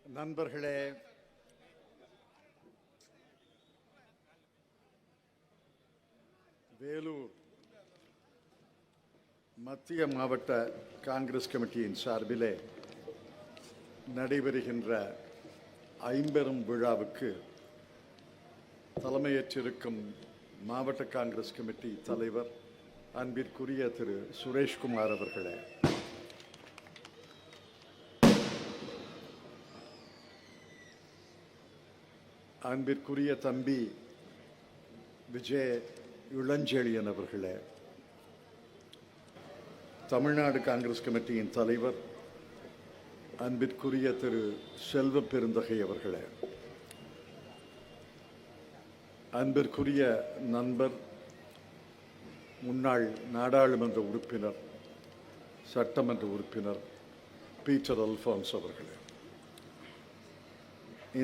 நண்பர்களே, வேலூர் மத்திய மாவட்ட காங்கிரஸ் கமிட்டியின் சார்பிலே நடைபெறுகின்ற ஐம்பெரும் விழாவுக்கு தலைமையேற்றிருக்கும் மாவட்ட காங்கிரஸ் கமிட்டி தலைவர் அன்பிற்குரிய திரு சுரேஷ்குமார் அவர்களே, அன்பிற்குரிய தம்பி விஜய் இளஞ்செழியன் அவர்களே, தமிழ்நாடு காங்கிரஸ் கமிட்டியின் தலைவர் அன்பிற்குரிய திரு செல்வ பெருந்தகை அவர்களே, அன்பிற்குரிய நண்பர் முன்னாள் நாடாளுமன்ற உறுப்பினர் சட்டமன்ற உறுப்பினர் பீட்டர் அல்ஃபான்ஸ் அவர்களே,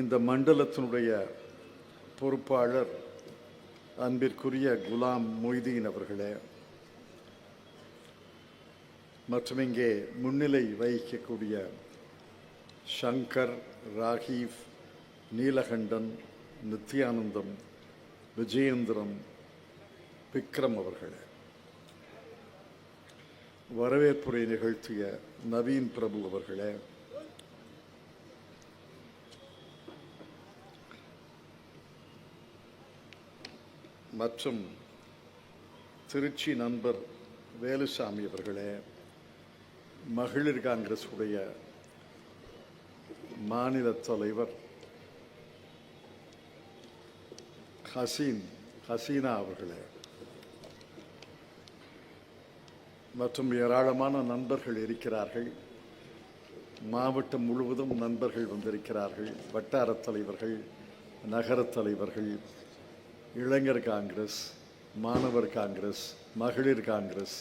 இந்த மண்டலத்தினுடைய பொறுப்பாளர் அன்பிற்குரிய குலாம் மொய்தீன் அவர்களே, மற்றும் இங்கே முன்னிலை வகிக்கக்கூடிய சங்கர், ராகீவ், நீலகண்டன், நித்யானந்தம், விஜயேந்திரன், விக்ரம் அவர்களே, வரவேற்புரை நிகழ்த்திய நவீன் பிரபு அவர்களே, மற்றும் திருச்சி நண்பர் வேலுசாமி அவர்களே, மகளிர் காங்கிரஸ் உடைய மாநில தலைவர் ஹசீனா அவர்களே, மற்றும் ஏராளமான நண்பர்கள் இருக்கிறார்கள். மாவட்டம் முழுவதும் நண்பர்கள் வந்திருக்கிறார்கள். வட்டார தலைவர்கள், நகர தலைவர்கள், இளைஞர் காங்கிரஸ், மாணவர் காங்கிரஸ், மகளிர் காங்கிரஸ்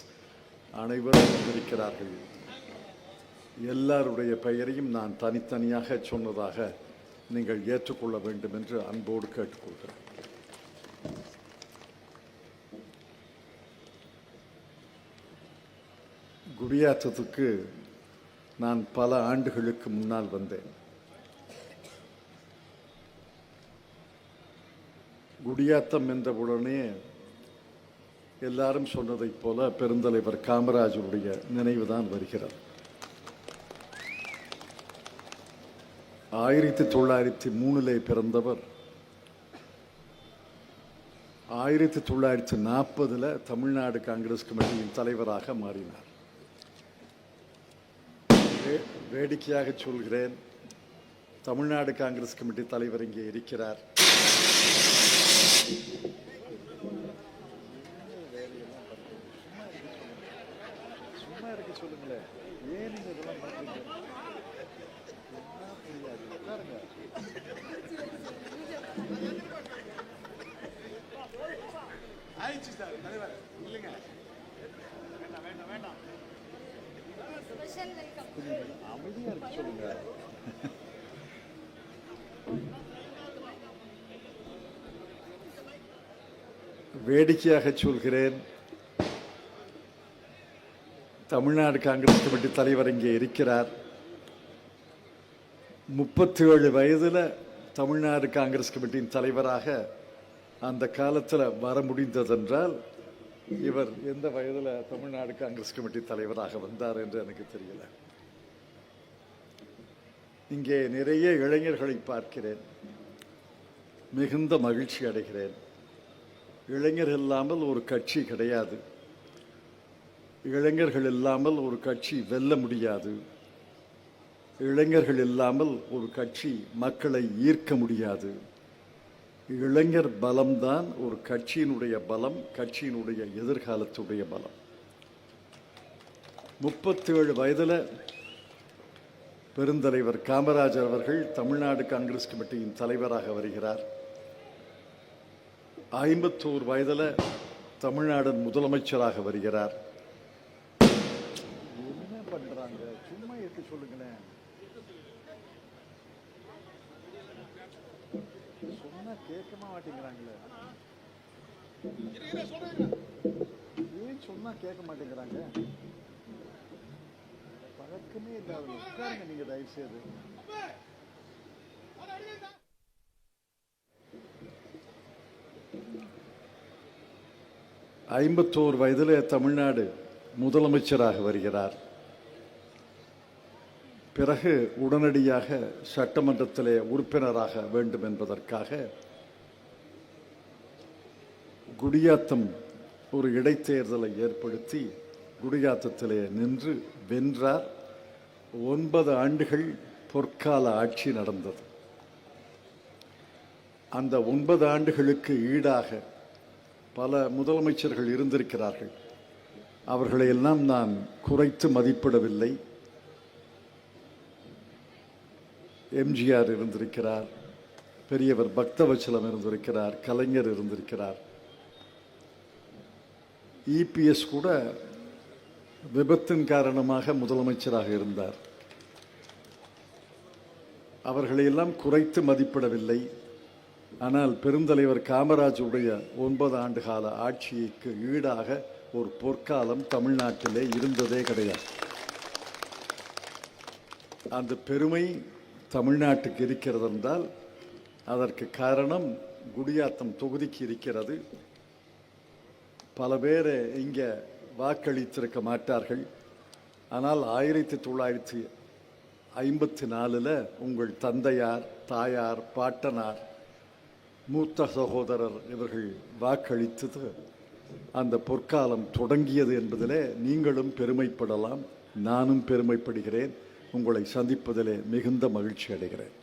அனைவரும் வந்திருக்கிறார்கள். எல்லாருடைய பெயரையும் நான் தனித்தனியாக சொன்னதாக நீங்கள் ஏற்றுக்கொள்ள வேண்டும் என்று அன்போடு கேட்டுக்கொள்கிறேன். குடியாத்தத்துக்கு நான் பல ஆண்டுகளுக்கு முன்னால் வந்தேன். குடியாத்தம் என்றவுடனே எல்லாரும் சொன்னதைப் போல பெருந்தலைவர் காமராஜருடைய நினைவுதான் வருகிறது. 1903 பிறந்தவர் 1940 தமிழ்நாடு காங்கிரஸ் கமிட்டியின் தலைவராக மாறினார். வேடிக்கையாக சொல்கிறேன், தமிழ்நாடு காங்கிரஸ் கமிட்டி தலைவர் இங்கே இருக்கிறார். சும்மா இருக்க சொல்லுங்களேன், ஏன் நீங்க இதெல்லாம் பண்றீங்க? அமைதியா இருக்க சொல்லுங்க. வேடிக்கையாக சொல்கிறேன், தமிழ்நாடு காங்கிரஸ் கமிட்டி தலைவர் இங்கே இருக்கிறார். 37 வயதில் தமிழ்நாடு காங்கிரஸ் கமிட்டியின் தலைவராக அந்த காலத்தில் வர முடிந்ததென்றால் இவர் எந்த வயதில் தமிழ்நாடு காங்கிரஸ் கமிட்டி தலைவராக வந்தார் என்று எனக்கு தெரியல. இங்கே நிறைய இளைஞர்களை பார்க்கிறேன், மிகுந்த மகிழ்ச்சி அடைகிறேன். இளைஞர்கள் இல்லாமல் ஒரு கட்சி கிடையாது. இளைஞர்கள் இல்லாமல் ஒரு கட்சி வெல்ல முடியாது. இளைஞர்கள் இல்லாமல் ஒரு கட்சி மக்களை ஈர்க்க முடியாது. இளைஞர் பலம்தான் ஒரு கட்சியினுடைய பலம், கட்சியினுடைய எதிர்காலத்துடைய பலம். 37 வயதில் பெருந்தலைவர் காமராஜர் அவர்கள் தமிழ்நாடு காங்கிரஸ் கமிட்டியின் தலைவராக வருகிறார். 51 வயதில் தமிழ்நாடு முதலமைச்சராக வருகிறார். என்ன பண்றாங்க? சும்மா இருக்க சொல்லுங்களேன். சொன்னா கேட்க மாட்டேங்கிறாங்களே. ஏன் சொன்னா கேட்க மாட்டேங்கிறாங்க? பழக்கமே இல்லாத உட்காருங்க நீங்க தயவு செய்து. 51 வயதிலே தமிழ்நாடு முதலமைச்சராக வருகிறார். பிறகு உடனடியாக சட்டமன்றத்திலே உறுப்பினராக வேண்டும் என்பதற்காக குடியாத்தம் ஒரு இடைத்தேர்தலை ஏற்படுத்தி குடியாத்தத்திலே நின்று வென்றார். 9 ஆண்டுகள் பொற்கால ஆட்சி நடந்தது. அந்த 9 ஆண்டுகளுக்கு ஈடாக பல முதலமைச்சர்கள் இருந்திருக்கிறார்கள். அவர்களையெல்லாம் நான் குறைத்து மதிப்பிடவில்லை. எம்ஜிஆர் இருந்திருக்கிறார், பெரியவர் பக்தவச்சலம் இருந்திருக்கிறார், கலைஞர் இருந்திருக்கிறார், இபிஎஸ் கூட விபத்தின் காரணமாக முதலமைச்சராக இருந்தார். அவர்களையெல்லாம் குறைத்து மதிப்பிடவில்லை. ஆனால் பெருந்தலைவர் காமராஜருடைய 9 ஆண்டு கால ஆட்சிக்கு ஈடாக ஒரு பொற்காலம் தமிழ்நாட்டிலே இருந்ததே கிடையாது. அந்த பெருமை தமிழ்நாட்டுக்கு இருக்கிறது என்றால் அதற்கு காரணம் குடியாத்தம் தொகுதிக்கு இருக்கிறது. பல பேர் இங்கே வாக்களித்திருக்க மாட்டார்கள். ஆனால் 1954 உங்கள் தந்தையார், தாயார், பாட்டனார், மூத்த சகோதரர் இவர்கள் வாக்களித்தது அந்த பொற்காலம் தொடங்கியது என்பதிலே நீங்களும் பெருமைப்படலாம். நானும் பெருமைப்படுகிறேன். உங்களை சந்திப்பதிலே மிகுந்த மகிழ்ச்சி அடைகிறேன்.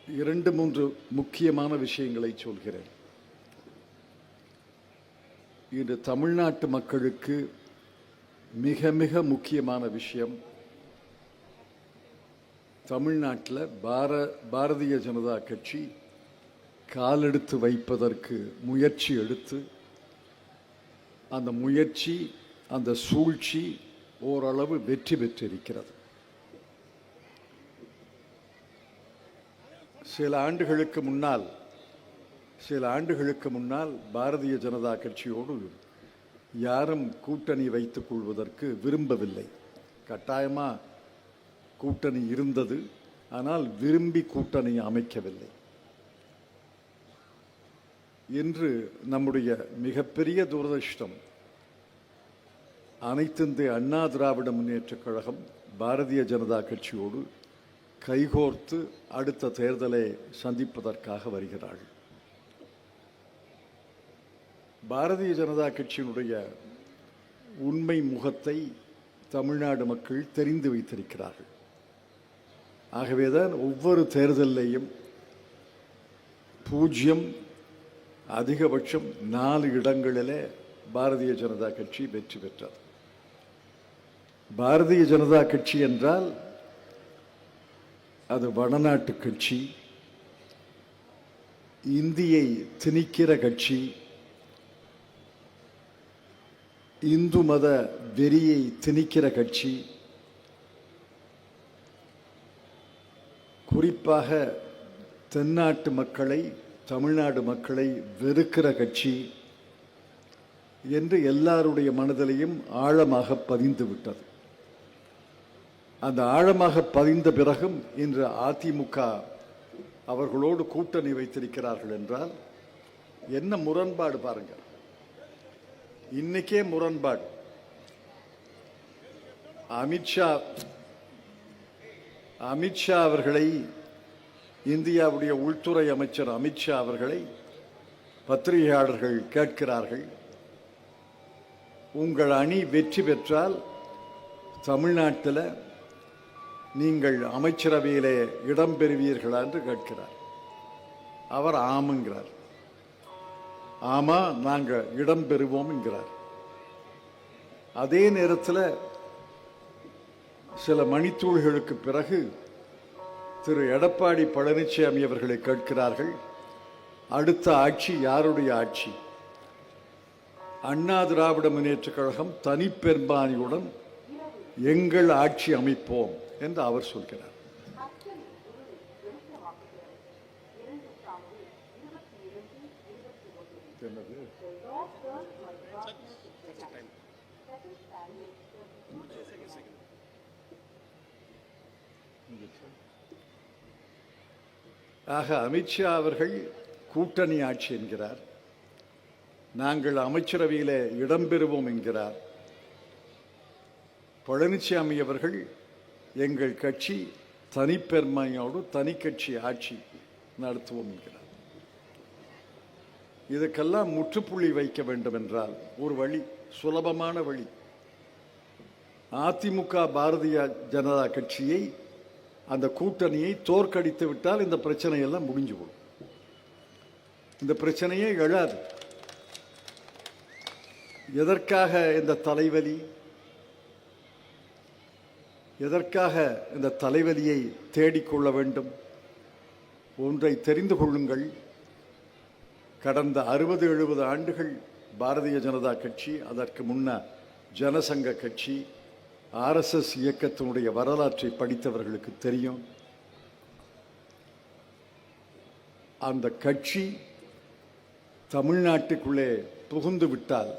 இரண்டு மூன்று முக்கியமான விஷயங்களை சொல்கிறேன். இன்று தமிழ்நாட்டு மக்களுக்கு மிக மிக முக்கியமான விஷயம், தமிழ்நாட்டில் பாரதிய ஜனதா கட்சி காலெடுத்து வைப்பதற்கு முயற்சி எடுத்து அந்த முயற்சி, அந்த சூழ்ச்சி ஓரளவு வெற்றி பெற்றிருக்கிறது. சில ஆண்டுகளுக்கு முன்னால் பாரதிய ஜனதா கட்சியோடு யாரும் கூட்டணி வைத்துக் கொள்வதற்கு விரும்பவில்லை. கட்டாயமாக கூட்டணி இருந்தது, ஆனால் விரும்பி கூட்டணி அமைக்கவில்லை. இன்று நம்முடைய மிகப்பெரிய துரதிர்ஷ்டம், அனைத்திந்திய அண்ணா திராவிட முன்னேற்றக் கழகம் பாரதிய ஜனதா கட்சியோடு கைகோர்த்து அடுத்த தேர்தலை சந்திப்பதற்காக வருகிறார்கள். பாரதிய ஜனதா கட்சியினுடைய உண்மை முகத்தை தமிழ்நாடு மக்கள் தெரிந்து வைத்திருக்கிறார்கள். ஆகவேதான் ஒவ்வொரு தேர்தலையும் 0 அதிகபட்சம் 4 இடங்களிலே பாரதிய ஜனதா கட்சி வெற்றி பெற்றது. பாரதிய ஜனதா கட்சி என்றால் அது வடநாட்டு கட்சி, இந்தியை திணிக்கிற கட்சி, இந்து மத வெறியை திணிக்கிற கட்சி, குறிப்பாக தென்னாட்டு மக்களை, தமிழ்நாடு மக்களை வெறுக்கிற கட்சி என்று எல்லாருடைய மனதிலையும் ஆழமாக பதிந்து விட்டது. அந்த ஆழமாக பதிந்த பிறகும் இன்று அதிமுக அவர்களோடு கூட்டணி வைத்திருக்கிறார்கள் என்றால் என்ன முரண்பாடு பாருங்க. இன்னைக்கே முரண்பாடு. அமித்ஷா அவர்களை, இந்தியாவுடைய உள்துறை அமைச்சர் அமித்ஷா அவர்களை பத்திரிகையாளர்கள் கேட்கிறார்கள், உங்கள் அணி வெற்றி பெற்றால் தமிழ்நாட்டில் நீங்கள் அமைச்சரவையிலே இடம் பெறுவீர்களா என்று கேட்கிறார். அவர் ஆமாங்கிறார். ஆமா, நாங்கள் இடம் பெறுவோம் என்கிறார். அதே நேரத்தில் சில மணித்துளிகளுக்கு பிறகு திரு எடப்பாடி பழனிசாமி அவர்களை கேட்கிறார்கள், அடுத்த ஆட்சி யாருடைய ஆட்சி? அண்ணா திராவிட முன்னேற்றக் கழகம் தனிப்பெரும்பான்மையுடன் எங்கள் ஆட்சி அமைப்போம் என்று அவர் சொல்கிறார். ஆக அமித்ஷா அவர்கள் கூட்டணி ஆட்சி என்கிறார், நாங்கள் அமைச்சரவையில் இடம்பெறுவோம் என்கிறார். பழனிசாமி அவர்கள் எங்கள் கட்சி தனிப்பெருமையோடு தனி கட்சி ஆட்சி நடத்துவோம் என்கிறார். இதுக்கெல்லாம் முற்றுப்புள்ளி வைக்க வேண்டும் என்றால் ஒரு வழி, சுலபமான வழி, அதிமுக பாரதிய ஜனதா கட்சியை, அந்த கூட்டணியை தோற்கடித்து விட்டால் இந்த பிரச்சனையெல்லாம் முடிஞ்சு போடும். இந்த பிரச்சனையே எழாது. எதற்காக இந்த தலைவலி? எதற்காக இந்த தலைவலியை தேடிக்கொள்ள வேண்டும்? ஒன்றை தெரிந்து கொள்ளுங்கள். கடந்த 60-70 ஆண்டுகள் பாரதிய ஜனதா கட்சி, அதற்கு முன்னர் ஜனசங்க கட்சி, RSS இயக்கத்தினுடைய வரலாற்றை படித்தவர்களுக்கு தெரியும். அந்த கட்சி தமிழ்நாட்டுக்குள்ளே புகுந்து விட்டால்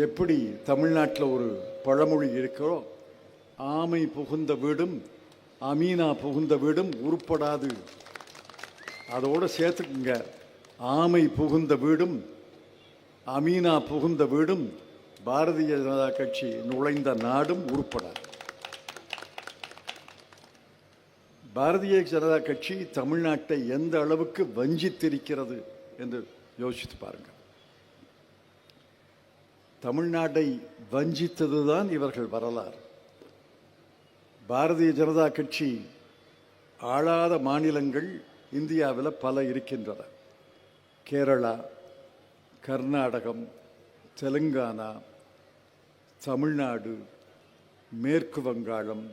எப்படி தமிழ்நாட்டில் ஒரு பழமொழி இருக்கிறோ, ஆமை புகுந்த வீடும் அமீனா புகுந்த வீடும் உருப்படாது. அதோடு சேர்த்துக்குங்க, ஆமை புகுந்த வீடும் அமீனா புகுந்த வீடும் பாரதிய ஜனதா கட்சி நுழைந்த நாடும் உருப்படாது. பாரதிய ஜனதா கட்சி தமிழ்நாட்டை எந்த அளவுக்கு வஞ்சித்திருக்கிறது என்று யோசித்து பாருங்கள். தமிழ்நாட்டை வஞ்சித்ததுதான் இவர்கள் வரலாறு. பாரதிய ஜனதா கட்சி ஆளாத மாநிலங்கள் இந்தியாவில் பல இருக்கின்றன. கேரளா, கர்நாடகம், தெலுங்கானா, தமிழ்நாடு, மேற்கு வங்காளம்,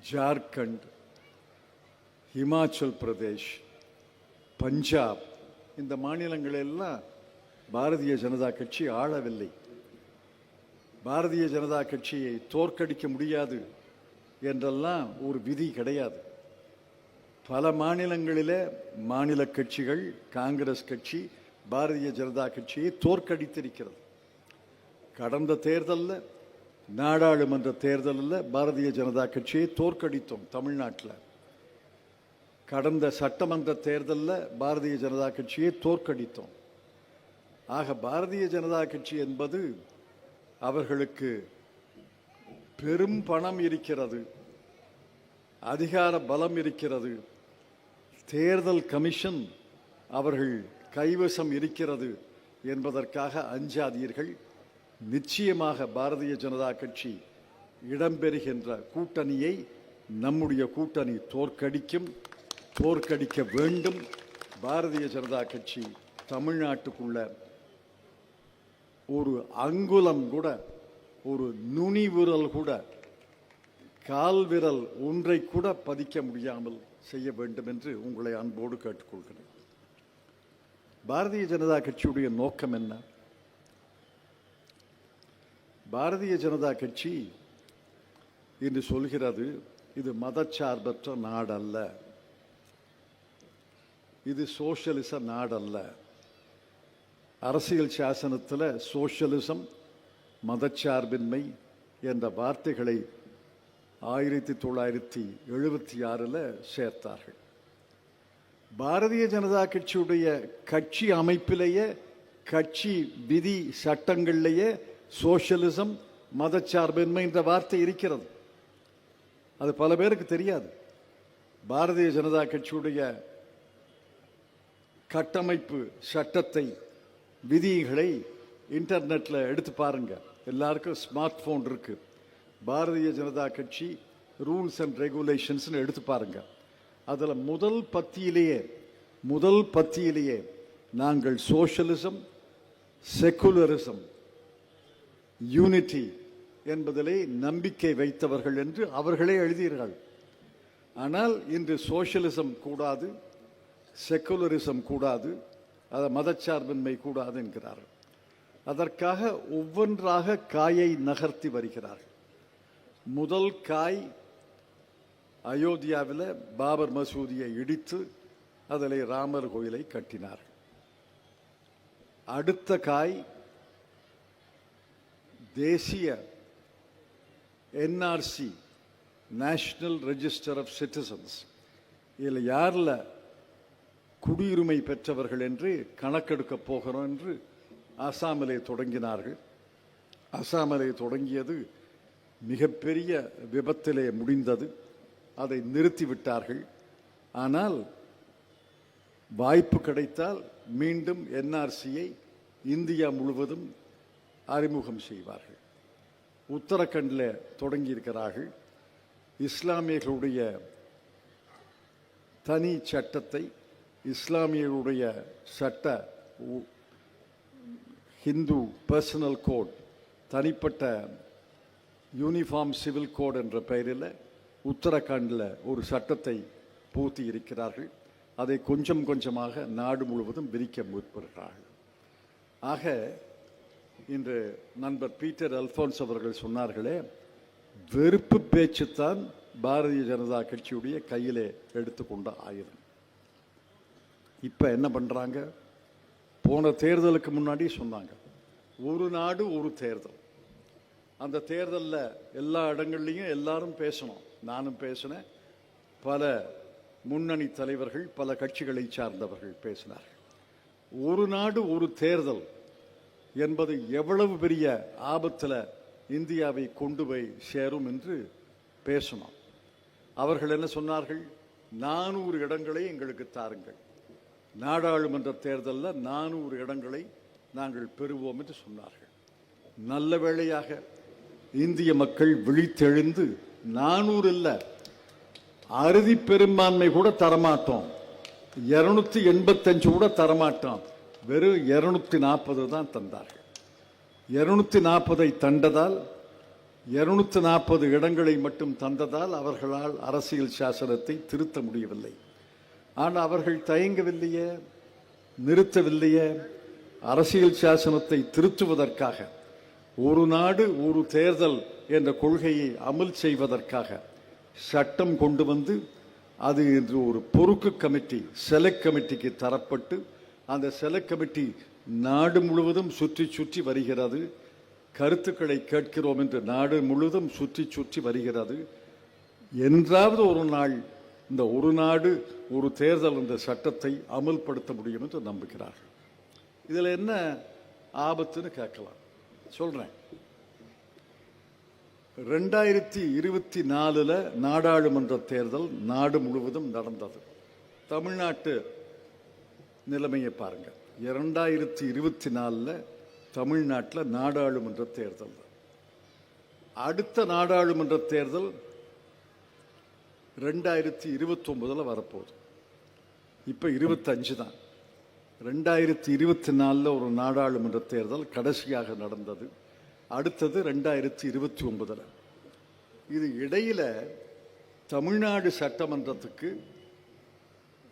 ஜார்க்கண்ட், ஹிமாச்சல் பிரதேஷ், பஞ்சாப், இந்த மாநிலங்களெல்லாம் பாரதிய ஜனதா கட்சி ஆளவில்லை. பாரதிய ஜனதா கட்சியை தோற்கடிக்க முடியாது என்றெல்லாம் ஒரு விதி கிடையாது. பல மாநிலங்களில் மாநில கட்சிகள், காங்கிரஸ் கட்சி பாரதிய ஜனதா கட்சியை தோற்கடித்திருக்கிறது. கடந்த தேர்தலில், நாடாளுமன்ற தேர்தலில் பாரதிய ஜனதா கட்சியை தோற்கடித்தோம் தமிழ்நாட்டில். கடந்த சட்டமன்ற தேர்தலில் பாரதிய ஜனதா கட்சியை தோற்கடித்தோம். ஆக பாரதிய ஜனதா கட்சி என்பது அவர்களுக்கு பெரும் பணம் இருக்கிறது, அதிகார பலம் இருக்கிறது, தேர்தல் கமிஷன் அவர்கள் கைவசம் இருக்கிறது என்பதற்காக அஞ்சாதீர்கள். நிச்சயமாக பாரதிய ஜனதா கட்சி இடம்பெறுகின்ற கூட்டணியை நம்முடைய கூட்டணி தோற்கடிக்கும், தோற்கடிக்க வேண்டும். பாரதிய ஜனதா கட்சி தமிழ்நாட்டுக்குள்ள ஒரு அங்குலம் கூட, ஒரு நுனி விரல் கூட, கால் விரல் ஒன்றை கூட பதிக்க முடியாமல் செய்ய வேண்டும் என்று உங்களை அன்போடு கேட்டுக்கொள்கிறேன். பாரதிய ஜனதா கட்சியுடைய நோக்கம் என்ன? பாரதிய ஜனதா கட்சி இன்று சொல்கிறது, இது மதச்சார்பற்ற நாடல்ல, இது சோசியலிச நாடல்ல. அரசியல் சாசனத்தில் சோசியலிசம், மதச்சார்பின்மை என்ற வார்த்தைகளை 1976 சேர்த்தார்கள். பாரதிய ஜனதா கட்சியுடைய கட்சி அமைப்பிலேயே, கட்சி விதி சட்டங்களிலேயே சோசியலிசம், மதச்சார்பின்மை என்ற வார்த்தை இருக்கிறது. அது பல பேருக்கு தெரியாது. பாரதிய ஜனதா கட்சியுடைய கட்டமைப்பு சட்டத்தை, விதிகளை இன்டர்நெட்டில் எடுத்து பாருங்க. எல்லாருக்கும் ஸ்மார்ட் போன் இருக்கு. பாரதிய ஜனதா கட்சி ரூல்ஸ் அண்ட் ரெகுலேஷன்ஸ் எடுத்து பாருங்க. அதில் முதல் பத்தியிலேயே நாங்கள் சோஷலிசம், செக்குலரிசம், யூனிட்டி என்பதிலே நம்பிக்கை வைத்தவர்கள் என்று அவர்களே எழுதினார்கள். ஆனால் இன்று சோஷலிசம் கூடாது, செக்குலரிசம் கூடாது, மதச்சார்பின்மை கூடாது என்கிறார்கள். அதற்காக ஒவ்வொன்றாக காயை நகர்த்தி வருகிறார்கள். முதல் காய் அயோத்தியாவில் பாபர் மசூதியை இடித்து அதில் ராமர் கோயிலை கட்டினார்கள். அடுத்த காய் தேசிய NRC national register of citizens, இதில் யாரில் குடியுரிமை பெற்றவர்கள் என்று கணக்கெடுக்க போகிறோம் என்று அசாமிலே தொடங்கினார்கள். அசாமிலே தொடங்கியது மிகப்பெரிய விபத்திலே முடிந்தது. அதை நிறுத்திவிட்டார்கள். ஆனால் வாய்ப்பு கிடைத்தால் மீண்டும் என்ஆர்சியை இந்தியா முழுவதும் அறிமுகம் செய்வார்கள். உத்தரகண்டில் தொடங்கியிருக்கிறார்கள். இஸ்லாமியர்களுடைய தனி சட்டத்தை, இஸ்லாமியர்களுடைய சட்ட ஹிந்து பர்சனல் கோட், தனிப்பட்ட யூனிஃபார்ம் சிவில் கோட் என்ற பெயரில் உத்தரகாண்டில் ஒரு சட்டத்தை பூர்த்தி இருக்கிறார்கள். அதை கொஞ்சம் கொஞ்சமாக நாடு முழுவதும் விரிக்க முற்படுகிறார்கள். ஆக இன்று நண்பர் பீட்டர் அல்போன்ஸ் அவர்கள் சொன்னார்களே, வெறுப்பு பேச்சுத்தான் பாரதிய ஜனதா கட்சியுடைய கையிலே எடுத்துக்கொண்ட ஆயுதம். இப்போ என்ன பண்ணுறாங்க? போன தேர்தலுக்கு முன்னாடி சொன்னாங்க, ஒரு நாடு ஒரு தேர்தல். அந்த தேர்தலில் எல்லா இடங்கள்லையும் எல்லாரும் பேசணும். நானும் பேசினேன், பல முன்னணி தலைவர்கள், பல கட்சிகளை சார்ந்தவர்கள் பேசினார்கள். ஒரு நாடு ஒரு தேர்தல் என்பது எவ்வளவு பெரிய ஆபத்தில் இந்தியாவை கொண்டு போய் சேரும் என்று பேசணும். அவர்கள் என்ன சொன்னார்கள்? 400 இடங்களை எங்களுக்கு தாருங்கள், நாடாளுமன்ற தேர்தலில் 400 இடங்களை நாங்கள் பெறுவோம் என்று சொன்னார்கள். நல்ல வேளையாக இந்திய மக்கள் விழித்தெழுந்து 400 இல்லை, அறுதி பெரும்பான்மை கூட தரமாட்டோம், 285 கூட தரமாட்டோம், வெறும் 240 தான் தந்தார்கள். 240 தந்ததால், 240 இடங்களை மட்டும் தந்ததால் அவர்களால் அரசியல் சாசனத்தை திருத்த முடியவில்லை. ஆனால் அவர்கள் தயங்கவில்லையே, நிறுத்தவில்லையே. அரசியல் சாசனத்தை திருத்துவதற்காக, ஒரு நாடு ஒரு தேர்தல் என்ற கொள்கையை அமல் செய்வதற்காக சட்டம் கொண்டு வந்து அது இன்று ஒரு பொறுப்பு கமிட்டி, செலக்ட் கமிட்டிக்கு தரப்பட்டு, அந்த செலக்ட் கமிட்டி நாடு முழுவதும் சுற்றி சுற்றி வருகிறது. கருத்துக்களை கேட்கிறோம் என்று நாடு முழுவதும் சுற்றி சுற்றி வருகிறது. என்றாவது ஒரு நாள் இந்த ஒரு நாடு ஒரு தேர்தல் என்ற சட்டத்தை அமல்படுத்த முடியும் என்று நம்புகிறார்கள். இதில் என்ன ஆபத்துன்னு கேட்கலாம். சொல்றேன். 2024 நாடாளுமன்ற தேர்தல் நாடு முழுவதும் நடந்தது. தமிழ்நாட்டு நிலைமையை பாருங்க. 2024 தமிழ்நாட்டில் நாடாளுமன்ற தேர்தல். அடுத்த நாடாளுமன்ற தேர்தல் 2029 வரப்போகுது. இப்போ 25 தான். 2024 ஒரு நாடாளுமன்ற தேர்தல் கடைசியாக நடந்தது. அடுத்தது 2029. இது இடையில தமிழ்நாடு சட்டமன்றத்துக்கு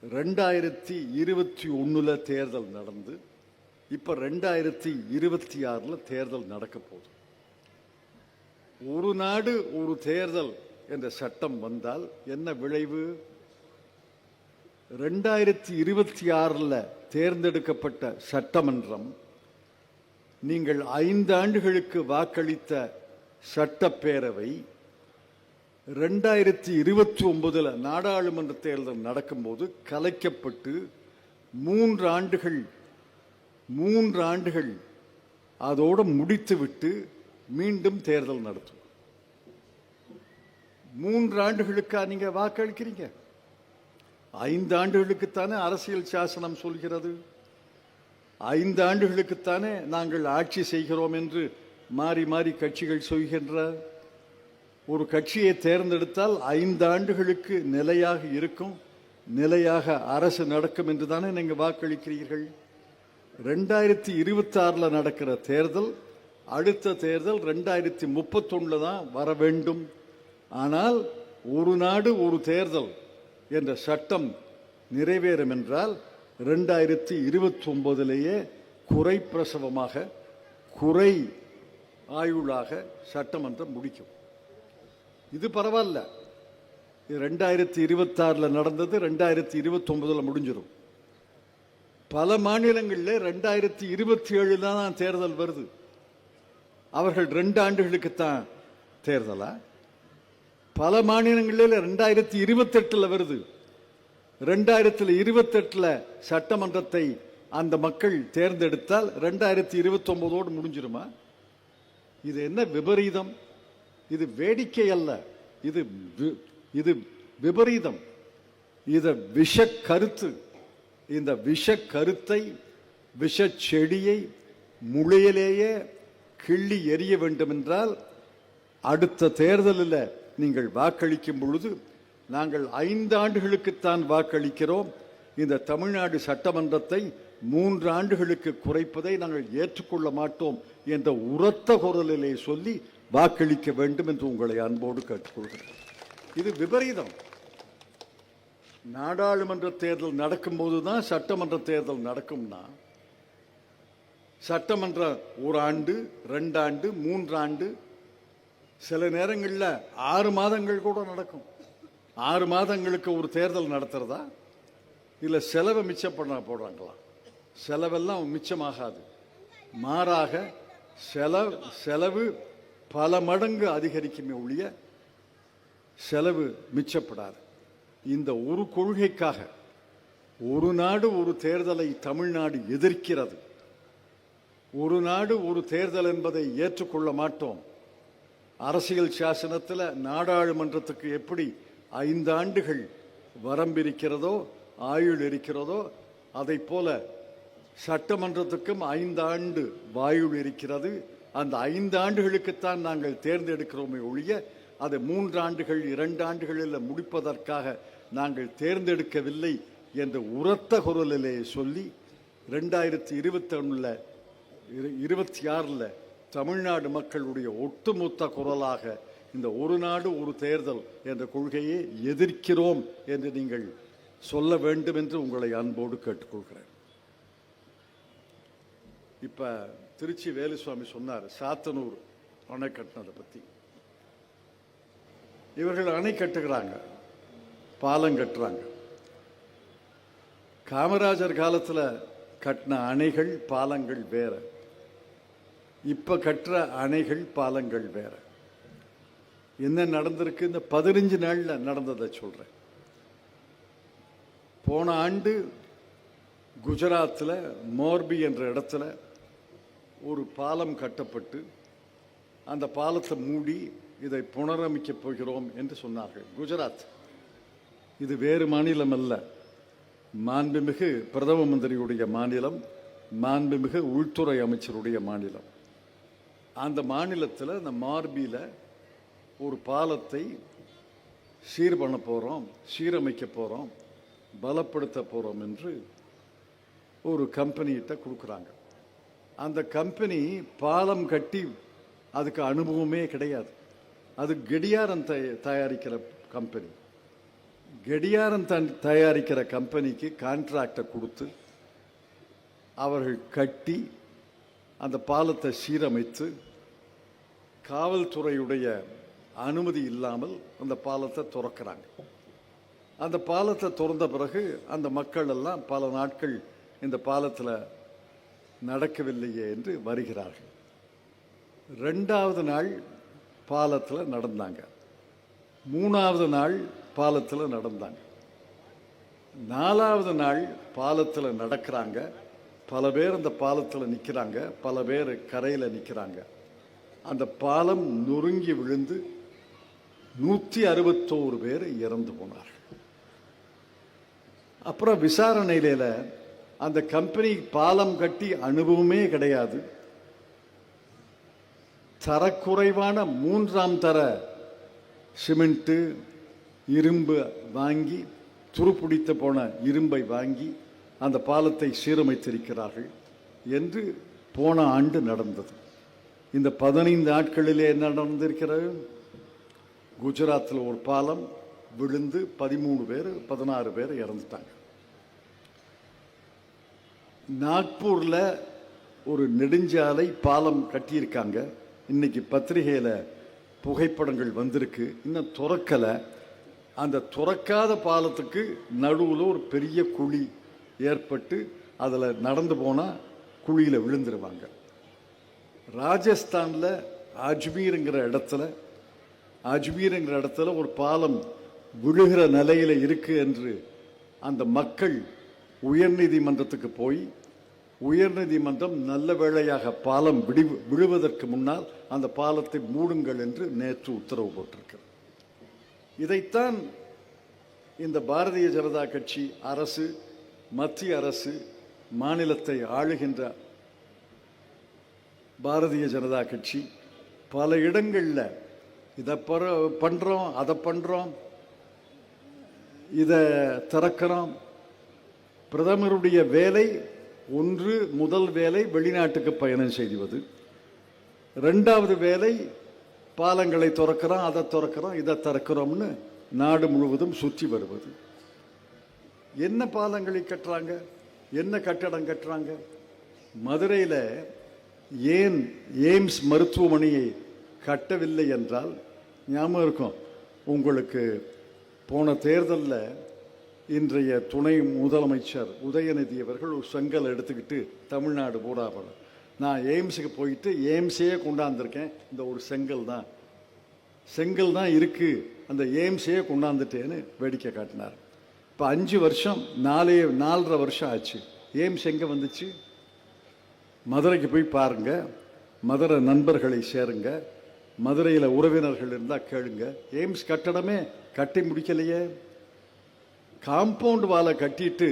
2021 தேர்தல் நடந்து, இப்ப 2026 தேர்தல் நடக்க போகுது. ஒரு நாடு ஒரு தேர்தல் என்ற சட்டம் வந்தால் என்ன விளைவு? 2026 தேர்ந்தெடுக்கப்பட்ட சட்டமன்றம், நீங்கள் 5 ஆண்டுகளுக்கு வாக்களித்த சட்டப்பேரவை 2029 நாடாளுமன்ற தேர்தல் நடக்கும்போது கலைக்கப்பட்டு 3 ஆண்டுகள் அதோடு முடித்துவிட்டு மீண்டும் தேர்தல் நடத்தும். 3 ஆண்டுகளுக்கா நீங்க வாக்களிக்கிறீங்க? 5 ஆண்டுகளுக்குத்தானே அரசியல் சாசனம் சொல்கிறது. 5 ஆண்டுகளுக்குத்தானே நாங்கள் ஆட்சி செய்கிறோம் என்று மாறி மாறி கட்சிகள் சொல்கின்ற. ஒரு கட்சியை தேர்ந்தெடுத்தால் 5 ஆண்டுகளுக்கு நிலையாக இருக்கும், நிலையாக அரசு நடக்கும் என்று தானே நீங்க வாக்களிக்கிறீர்கள். 2026 நடக்கிற தேர்தல், அடுத்த தேர்தல் 2031 தான் வர வேண்டும். ஆனால் ஒரு நாடு ஒரு தேர்தல் என்ற சட்டம் நிறைவேறும் என்றால் 2029 குறை பிரசவமாக, குறை ஆயுளாக சட்டமன்றம் முடிக்கும். இது பரவாயில்ல. 2026 நடந்தது, 2029 முடிஞ்சிடும். பல மாநிலங்களில் 2027 தான் தேர்தல் வருது. அவர்கள் 2 ஆண்டுகளுக்குத்தான் தேர்தலா? பல மாநிலங்களில் 2028 வருது. 2028 சட்டமன்றத்தை அந்த மக்கள் தேர்ந்தெடுத்தால் 2029 முடிஞ்சிருமா? இது என்ன விபரீதம்? இது வேடிக்கை அல்ல, இது விபரீதம். இது விஷ கருத்து. இந்த விஷ கருத்தை, விஷ செடியை முளையிலேயே கிள்ளி எறிய வேண்டும் என்றால் அடுத்த தேர்தலில் நீங்கள் வாக்களிக்கும் பொழுது நாங்கள் 5 ஆண்டுகளுக்குத்தான் வாக்களிக்கிறோம், இந்த தமிழ்நாடு சட்டமன்றத்தை 3 ஆண்டுகளுக்கு குறைப்பதை நாங்கள் ஏற்றுக்கொள்ள மாட்டோம் என்ற உரத்த குரலிலே சொல்லி வாக்களிக்க வேண்டும் என்று உங்களை அன்போடு கேட்டுக்கொள்கிறேன். இது விபரீதம். நாடாளுமன்ற தேர்தல் நடக்கும்போது தான் சட்டமன்ற தேர்தல் நடக்கும்னா, சட்டமன்றம் 1 ஆண்டு 2 ஆண்டு 3 ஆண்டு, சில நேரங்களில் 6 மாதங்கள் கூட நடக்கும். 6 மாதங்களுக்கு ஒரு தேர்தல் நடத்துறதா? இல்லை செலவை மிச்சம் பண்ண போடுறாங்களா? செலவெல்லாம் மிச்சமாகாது. மாறாக செலவு பல மடங்கு அதிகரிக்குமே ஒழிய செலவு மிச்சப்படாது. இந்த ஒரு கொள்கைக்காக ஒரு நாடு ஒரு தேர்தலை தமிழ்நாடு எதிர்க்கிறது. ஒரு நாடு ஒரு தேர்தல் என்பதை ஏற்றுக்கொள்ள மாட்டோம். அரசியல் சாசனத்தில் நாடாளுமன்றத்துக்கு எப்படி 5 ஆண்டுகள் வரம்பிருக்கிறதோ, ஆயுள் இருக்கிறதோ, அதை போல சட்டமன்றத்துக்கும் 5 ஆண்டு வாயுள் இருக்கிறது. அந்த 5 ஆண்டுகளுக்குத்தான் நாங்கள் தேர்ந்தெடுக்கிறோமே ஒழிய அதை 3 ஆண்டுகள் 2 ஆண்டுகளில் முடிப்பதற்காக நாங்கள் தேர்ந்தெடுக்கவில்லை என்று உரத்த குரலிலே சொல்லி 2021 26 தமிழ்நாடு மக்களுடைய ஒட்டுமொத்த குரலாக இந்த ஒரு நாடு ஒரு தேர்தல் என்ற கொள்கையை எதிர்க்கிறோம் என்று நீங்கள் சொல்ல வேண்டும் என்று உங்களை அன்போடு கேட்டுக்கொள்கிறேன். இப்ப திருச்சி வேலுசுவாமி சொன்னார் சாத்தனூர் அணை கட்டினதை பத்தி. இவர்கள் அணை கட்டுகிறாங்க, பாலம் கட்டுறாங்க. காமராஜர் காலத்தில் கட்டின அணைகள் பாலங்கள் வேற, இப்ப கட்டுற அணைகள் பாலங்கள் வேற. என்ன நடந்திருக்கு? இந்த 15 நாள்ல நடந்ததை சொல்றேன். போன ஆண்டு குஜராத்தில் மோர்பி என்ற இடத்துல ஒரு பாலம் கட்டப்பட்டு அந்த பாலத்தை மூடி இதை புனரமைக்க போகிறோம் என்று சொன்னார்கள். குஜராத் இது வேறு மாநிலம் அல்ல, மாண்புமிகு பிரதம மந்திரியுடைய மாநிலம், மாண்புமிகு உள்துறை அமைச்சருடைய மாநிலம். அந்த மாநிலத்தில் அந்த மார்பியில் ஒரு பாலத்தை சீர் பண்ண போகிறோம், சீரமைக்க போகிறோம், பலப்படுத்த போகிறோம் என்று ஒரு கம்பெனிகிட்ட கொடுக்குறாங்க. அந்த கம்பெனி பாலம் கட்டி அதுக்கு அனுபவமே கிடையாது. அது கடியாரம் தயாரிக்கிற கம்பெனி. கடியாரம் தயாரிக்கிற கம்பெனிக்கு கான்ட்ராக்டை கொடுத்து அவர்கள் கட்டி அந்த பாலத்தை சீரமைத்து காவல்துறையுடைய அனுமதி இல்லாமல் அந்த பாலத்தை திறக்கிறாங்க. அந்த பாலத்தை திறந்த பிறகு அந்த மக்கள் எல்லாம் பல நாட்கள் இந்த பாலத்தில் நடக்கவில்லையே என்று வருகிறார்கள். 2வது நாள் பாலத்தில் நடந்தாங்க, 3வது நாள் பாலத்தில் நடந்தாங்க, 4வது நாள் பாலத்தில் நடக்கிறாங்க. பல பேர் அந்த பாலத்தில் நிற்கிறாங்க, பல பேர் கரையில் நிற்கிறாங்க. அந்த பாலம் நொறுங்கி விழுந்து 161 பேர் இறந்து போனார்கள். அப்புறம் விசாரணையில அந்த கம்பெனி பாலம் கட்டி அனுபவமே கிடையாது, தரக்குறைவான 3ஆம் தர சிமெண்ட் இரும்பு வாங்கி, துருப்பிடித்து போன இரும்பை வாங்கி அந்த பாலத்தை சீரமைத்திருக்கிறார்கள் என்று போன ஆண்டு நடந்தது. இந்த 15 நாட்களிலே என்ன நடந்திருக்கிறது? குஜராத்தில் ஒரு பாலம் விழுந்து 13 பேர் 16 பேர் இறந்துட்டாங்க. நாக்பூரில் ஒரு நெடுஞ்சாலை பாலம் கட்டியிருக்காங்க. இன்னைக்கு பத்திரிகையில் புகைப்படங்கள் வந்திருக்கு, இன்னும் துறக்கலை. அந்த துறக்காத பாலத்துக்கு நடுவில் ஒரு பெரிய குழி ஏற்பட்டு அதில் நடந்து போனால் குழியில் விழுந்துருவாங்க. ராஜஸ்தானில் அஜ்மீருங்கிற இடத்துல அஜ்மீர்ங்கிற இடத்துல ஒரு பாலம் விழுகிற நிலையில் இருக்கு என்று அந்த மக்கள் உயர்நீதிமன்றத்துக்கு போய் உயர்நீதிமன்றம் நல்ல வேளையாக பாலம் விழுவதற்கு முன்னால் அந்த பாலத்தை மூடுங்கள் என்று நேற்று உத்தரவு போட்டிருக்கிறது. இதைத்தான் இந்த பாரதிய ஜனதா கட்சி அரசு, மத்திய அரசு, மாநிலத்தை ஆளுகின்ற பாரதிய ஜனதா கட்சி பல இடங்களில் இதை பண்றோம், அதை பண்றோம், இதை திறக்கிறோம். பிரதமருடைய வேலை ஒன்று, முதல் வேலை வெளிநாட்டுக்கு பயணம் செய்வது, இரண்டாவது வேலை பாலங்களை திறக்கிறோம், அதை திறக்கிறோம், இதை திறக்கிறோம்னு நாடு முழுவதும் சுற்றி வருவது. என்ன பாலங்களை கட்டுறாங்க, என்ன கட்டடம் கட்டுறாங்க? மதுரையில் ஏன் எய்ம்ஸ் மருத்துவமனையை கட்டவில்லை என்றால், ஞாபகம் இருக்கும் உங்களுக்கு, போன தேர்தலில் இன்றைய துணை முதலமைச்சர் உதயநிதி அவர்கள் ஒரு செங்கல் எடுத்துக்கிட்டு தமிழ்நாடு போடாமல், நான் எய்ம்ஸுக்கு போயிட்டு எய்ம்ஸையே கொண்டாந்துருக்கேன், இந்த ஒரு செங்கல் தான் இருக்கு, அந்த எய்ம்ஸையே கொண்டாந்துட்டேன்னு வேடிக்கை காட்டினார். இப்போ 5 வருஷம் 4.5 வருஷம் ஆச்சு. எய்ம்ஸ் எங்கே வந்துச்சு? மதுரைக்கு போய் பாருங்க, மதுரை நண்பர்களை சேருங்க, மதுரையில் உறவினர்கள் இருந்தால் கேளுங்க. எய்ம்ஸ் கட்டடமே கட்டி முடிக்கலையே. காம்பவுண்ட் வாலை கட்டிட்டு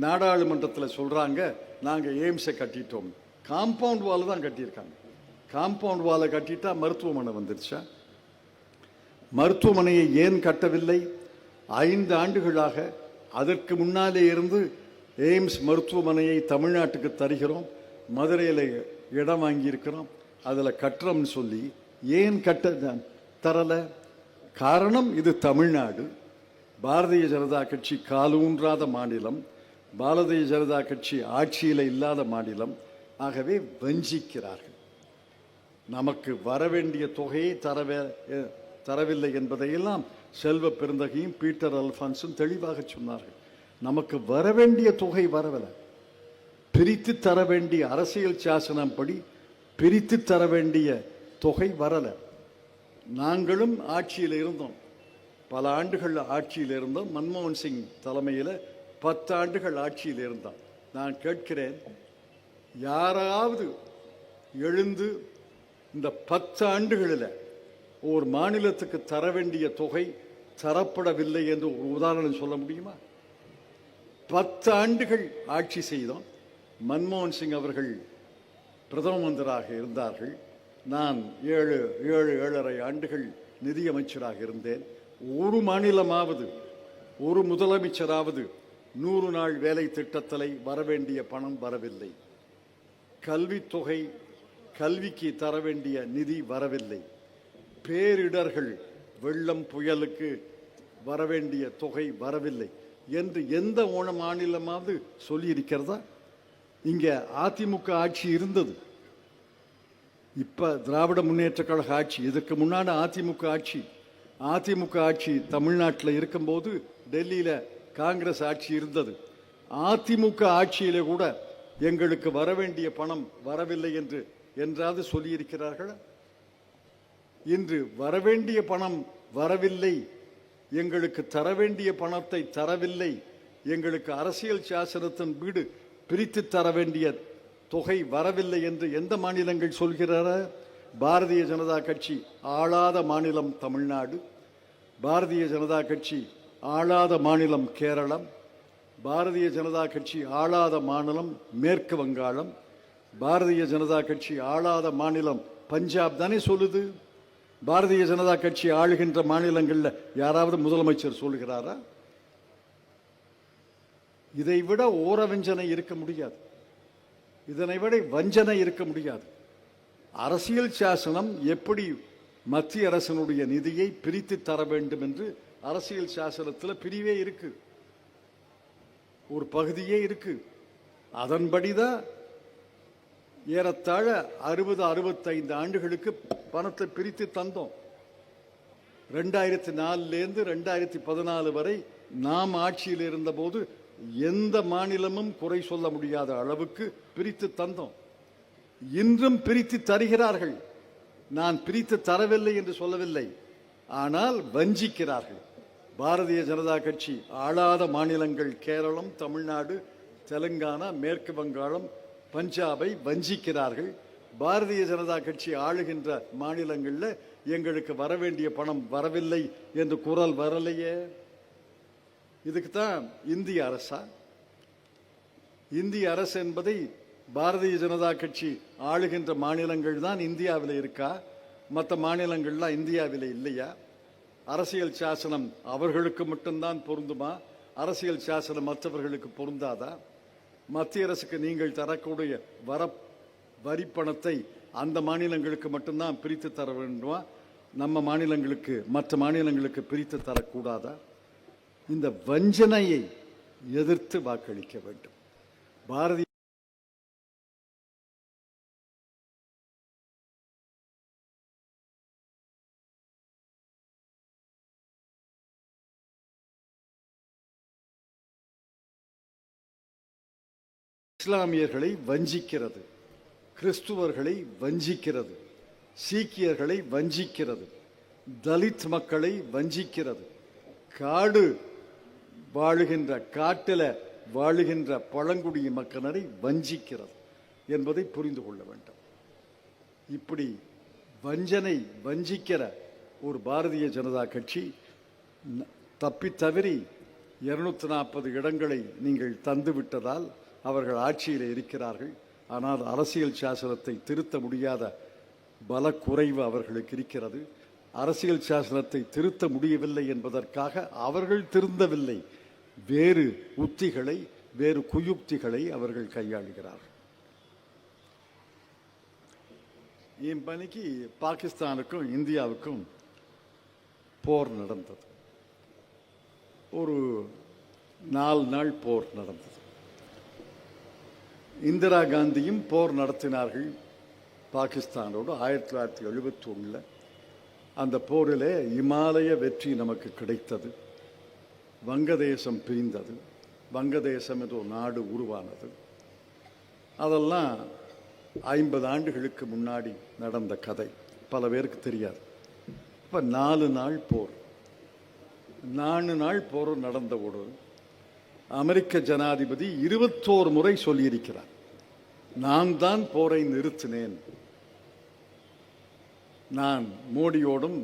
நாடாளுமன்றத்தில் சொல்றாங்க நாங்கள் எய்ம்ஸை கட்டிட்டோம். காம்பவுண்ட் வால் தான் கட்டியிருக்காங்க. காம்பவுண்ட் வாலை கட்டிட்டா மருத்துவமனை வந்துருச்சா? மருத்துவமனையை ஏன் கட்டவில்லை? 5 ஆண்டுகளாக அதற்கு முன்னாலே இருந்து எய்ம்ஸ் மருத்துவமனையை தமிழ்நாட்டுக்கு தருகிறோம், மதுரையில் இடம் வாங்கியிருக்கிறோம், அதில் கட்டுறோம்னு சொல்லி ஏன் தரல? காரணம், இது தமிழ்நாடு, பாரதிய ஜனதா கட்சி காலூன்றாத மாநிலம், பாரதிய ஜனதா கட்சி ஆட்சியில் இல்லாத மாநிலம். ஆகவே வஞ்சிக்கிறார்கள். நமக்கு வரவேண்டிய தொகையை தரவில்லை என்பதையெல்லாம் செல்வ பெருந்தகையும் பீட்டர் அல்பான்ஸும் தெளிவாக சொன்னார்கள். நமக்கு வரவேண்டிய தொகை வரவில்லை. பிரித்து தர வேண்டிய அரசியல் சாசனம் படி பிரித்து தர வேண்டிய தொகை வரல. நாங்களும் ஆட்சியில் இருந்தோம், பல ஆண்டுகள் ஆட்சியில் இருந்தோம். மன்மோகன் சிங் தலைமையில் 10 ஆண்டுகள் ஆட்சியில் இருந்தான். நான் கேட்கிறேன், யாராவது எழுந்து இந்த 10 ஆண்டுகளில் ஒரு மாநிலத்துக்கு தர வேண்டிய தொகை தரப்படவில்லை என்று ஒரு உதாரணம் சொல்ல முடியுமா? 10 ஆண்டுகள் ஆட்சி செய்தோம். மன்மோகன் சிங் அவர்கள் பிரதம மந்திராக இருந்தார்கள். நான் 7.5 ஆண்டுகள் நிதியமைச்சராக இருந்தேன். ஒரு மாநிலமாவது, ஒரு முதலமைச்சராவது 100 நாள் வேலை திட்டத்தில் வரவேண்டிய பணம் வரவில்லை. கல்வித்தொகை, கல்விக்கு தர வேண்டிய நிதி வரவில்லை. பேரிடர்கள், வெள்ளம், புயலுக்கு வரவேண்டிய தொகை வரவில்லை என்று எந்த மாநிலமாவது சொல்லியிருக்கிறதா? இங்க அதிமுக ஆட்சி இருந்தது, இப்ப திராவிட முன்னேற்ற கழக ஆட்சி. இதுக்கு முன்னாடி அதிமுக ஆட்சி தமிழ்நாட்டில் இருக்கும்போது டெல்லியில காங்கிரஸ் ஆட்சி இருந்தது. அதிமுக ஆட்சியில கூட எங்களுக்கு வரவேண்டிய பணம் வரவில்லை என்றாவது சொல்லியிருக்கிறார்கள். இன்று வரவேண்டிய பணம் வரவில்லை, எங்களுக்கு தர வேண்டிய பணத்தை தரவில்லை, எங்களுக்கு அரசியல் சாசனத்தின் வீடு பிரித்து தர வேண்டிய தொகை வரவில்லை என்று எந்த மாநிலங்கள் சொல்கிறார? பாரதிய ஜனதா கட்சி ஆளாத மாநிலம் தமிழ்நாடு, பாரதிய ஜனதா கட்சி ஆளாத மாநிலம் கேரளம், பாரதிய ஜனதா கட்சி ஆளாத மாநிலம் மேற்கு வங்காளம், பாரதிய ஜனதா கட்சி ஆளாத மாநிலம் பஞ்சாப் தானே சொல்லுது. பாரதிய ஜனதா கட்சி ஆளுகின்ற மாநிலங்களில் யாராவது முதலமைச்சர் சொல்கிறாரா? இதை விட ஓரவஞ்சனை இருக்க முடியாது, இதனை விட வஞ்சனை இருக்க முடியாது. அரசியல் சாசனம் எப்படி மத்திய அரசினுடைய நிதியை பிரித்து தர வேண்டும் என்று அரசியல் சாசனத்தில் பிரிவே இருக்கு, ஒரு பகுதியே இருக்கு. அதன்படிதான் ஏறத்தாழ 60-65 ஆண்டுகளுக்கு பணத்தை பிரித்து தந்தோம். 2004 2014 வரை நாம் ஆட்சியில் இருந்தபோது எந்த மாநிலமும் குறை சொல்ல முடியாத அளவுக்கு பிரித்து தந்தோம். இன்றும் பிரித்து தருகிறார்கள். நான் பிரித்து தரவில்லை என்று சொல்லவில்லை, ஆனால் வஞ்சிக்கிறார்கள். பாரதிய ஜனதா கட்சி ஆளாத மாநிலங்கள் கேரளம், தமிழ்நாடு, தெலுங்கானா, மேற்கு வங்காளம், பஞ்சாபை வஞ்சிக்கிறார்கள். பாரதிய ஜனதா கட்சி ஆளுகின்ற மாநிலங்களில் எங்களுக்கு வர வேண்டிய பணம் வரவில்லை என்று குரல் வரலையே. இதுக்கு தான் இந்திய அரசா? இந்திய அரசு என்பதை பாரதிய ஜனதா கட்சி ஆளுகின்ற மாநிலங்கள் தான் இந்தியாவில் இருக்கா? மற்ற மாநிலங்கள்லாம் இந்தியாவில் இல்லையா? அரசியல் சாசனம் அவர்களுக்கு மட்டும்தான் பொருந்துமா? அரசியல் சாசனம் மற்றவர்களுக்கு பொருந்தாதா? மத்திய அரசுக்கு நீங்கள் தரக்கூடிய வரி பணத்தை அந்த மாநிலங்களுக்கு மட்டும்தான் பிரித்து தர வேண்டுமா? நம்ம மாநிலங்களுக்கு, மற்ற மாநிலங்களுக்கு பிரித்து தரக்கூடாதா? இந்த வஞ்சனையை எதிர்த்து வாக்களிக்க வேண்டும். பாரதிய இஸ்லாமியர்களை வஞ்சிக்கிறது, கிறிஸ்துவர்களை வஞ்சிக்கிறது, சீக்கியர்களை வஞ்சிக்கிறது, தலித் மக்களை வஞ்சிக்கிறது, காடு வாழுகின்ற, காட்டில் வாழுகின்ற பழங்குடி மக்களை வஞ்சிக்கிறது என்பதை புரிந்து கொள்ள வேண்டும். இப்படி வஞ்சிக்கிற ஒரு பாரதிய ஜனதா கட்சி தப்பித்தவறி 240 இடங்களை நீங்கள் தந்துவிட்டதால் அவர்கள் ஆட்சியில் இருக்கிறார்கள். ஆனால் அரசியல் சாசனத்தை திருத்த முடியாத பலக்குறைவு அவர்களுக்கு இருக்கிறது. அரசியல் சாசனத்தை திருத்த முடியவில்லை என்பதற்காக அவர்கள் திருந்தவில்லை. வேறு உத்திகளை, வேறு குயுக்திகளை அவர்கள் கையாளுகிறார்கள். இப்பணிக்கு பாகிஸ்தானுக்கும் இந்தியாவுக்கும் போர் நடந்தது. ஒரு 4 நாள் போர் நடந்தது. இந்திரா காந்தியும் போர் நடத்தினார்கள் பாகிஸ்தானோடு 1971. அந்த போரிலே இமாலய வெற்றி நமக்கு கிடைத்தது. வங்கதேசம் பிரிந்தது. வங்கதேசம் என்ற ஒரு நாடு உருவானது. அதெல்லாம் 50 ஆண்டுகளுக்கு முன்னாடி நடந்த கதை. பல பேருக்கு தெரியாது. இப்போ 4 நாள் போர். 4 நாள் போர் நடந்தபோது அமெரிக்க ஜனாதிபதி 21 முறை சொல்லியிருக்கிறார், நான் தான் போரை நிறுத்தினேன். நான் மோடியோடும்,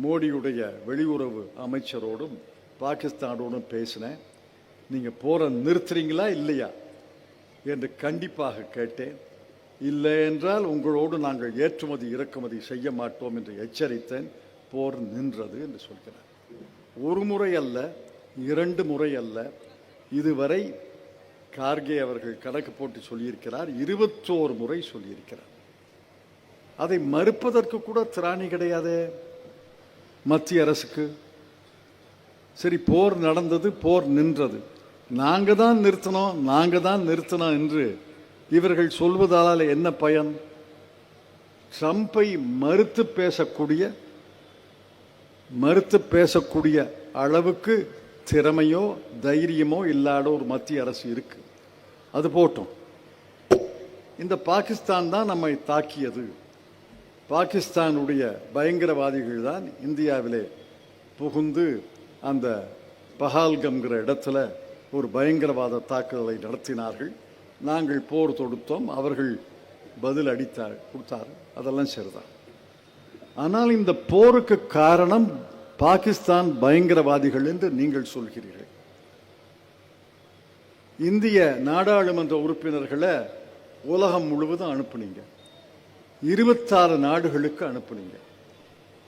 மோடியுடைய வெளியுறவு அமைச்சரோடும், பாகிஸ்தானோடும் பேசினேன். நீங்கள் போரை நிறுத்துறீங்களா இல்லையா என்று கண்டிப்பாக கேட்டேன். இல்லை என்றால் உங்களோடு நாங்கள் ஏற்றுமதி இறக்குமதி செய்ய மாட்டோம் என்று எச்சரித்தேன். போர் நின்றது என்று சொல்கிறார். ஒரு முறை அல்ல, 2 முறை அல்ல, இதுவரை கார்கே அவர்கள் கணக்கு போட்டு சொல்லியிருக்கிறார். 21 முறை சொல்லியிருக்கிறார். அதை மறுப்பதற்கு கூட திராணி கிடையாதே மத்திய அரசுக்கு. சரி, போர் நடந்தது, போர் நின்றது, நாங்கள் தான் நிறுத்தினோம் என்று இவர்கள் சொல்வதால் என்ன பயன்? ட்ரம்பை மறுத்து பேசக்கூடிய அளவுக்கு திறமையோ தைரியமோ இல்லாத ஒரு மத்திய அரசு இருக்கு. அது போட்டோம். இந்த பாகிஸ்தான் தான் நம்மை தாக்கியது. பாகிஸ்தானுடைய பயங்கரவாதிகள் தான் இந்தியாவிலே புகுந்து அந்த பஹால்கம்ங்கிற இடத்துல ஒரு பயங்கரவாத தாக்குதலை நடத்தினார்கள். நாங்கள் போர் தொடுத்தோம், அவர்கள் பதில் கொடுத்தார். அதெல்லாம் சரிதான். ஆனால் இந்த போருக்கு காரணம் பாகிஸ்தான் பயங்கரவாதிகள் என்று நீங்கள் சொல்கிறீர்கள். இந்திய நாடாளுமன்ற உறுப்பினர்களை உலகம் முழுவதும் அனுப்புனீங்க. 26 நாடுகளுக்கு அனுப்புனீங்க.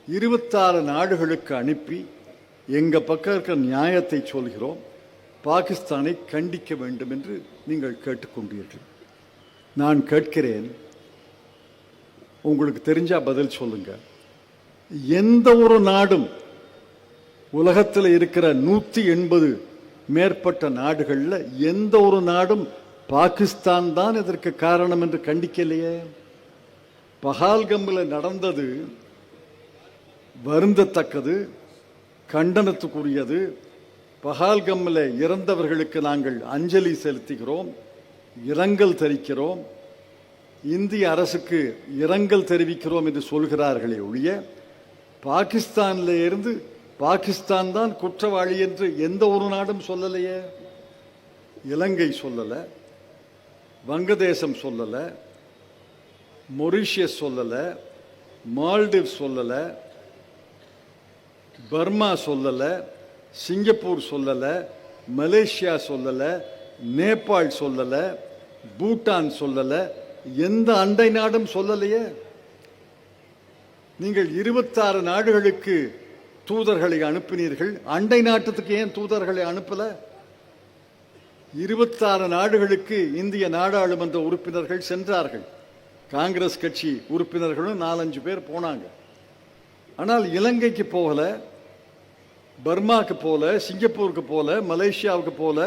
26 நாடுகளுக்கு அனுப்பி எங்க பக்கம் இருக்கிற நியாயத்தை சொல்கிறோம், பாகிஸ்தானை கண்டிக்க வேண்டும் என்று நீங்கள் கேட்டுக்கொண்டீர்கள். நான் கேட்கிறேன், உங்களுக்கு தெரிஞ்சா பதில் சொல்லுங்க. எந்த ஒரு நாடும் உலகத்தில் இருக்கிற 180 மேற்பட்ட நாடுகளில் எந்த ஒரு நாடும் பாகிஸ்தான் தான் இதற்கு காரணம் என்று கண்டிக்கலையே. பஹால்கம்ல நடந்தது வருந்தத்தக்கது, கண்டனத்துக்குரியது. பஹால்கம்ல இறந்தவர்களுக்கு நாங்கள் அஞ்சலி செலுத்துகிறோம், இரங்கல் தெரிவிக்கிறோம், இந்திய அரசுக்கு இரங்கல் தெரிவிக்கிறோம் என்று சொல்கிறார்களே ஒழிய பாகிஸ்தான்ல இருந்து பாகிஸ்தான் தான் குற்றவாளி என்று எந்த ஒரு நாடும் சொல்லலையே. இலங்கை சொல்லல, வங்கதேசம் சொல்லல, மொரீஷியஸ் சொல்லல, மால்டிவ் சொல்லல, பர்மா சொல்லல, சிங்கப்பூர் சொல்லல, மலேசியா சொல்லல, நேபாள் சொல்லல, பூட்டான் சொல்லல, எந்த அண்டை நாடும் சொல்லலையே. நீங்கள் 26 நாடுகளுக்கு தூதர்களை அனுப்பினீர்கள், அண்டை நாட்டுக்கு ஏன் தூதர்களை அனுப்பல? 26 நாடுகளுக்கு இந்திய நாடாளுமன்ற உறுப்பினர்கள் சென்றார்கள். காங்கிரஸ் கட்சி உறுப்பினர்களும் 4-5 பேர் போனாங்க. ஆனால் இலங்கைக்கு போகல, பர்மாக்கு போல, சிங்கப்பூருக்கு போல, மலேசியாவுக்கு போல,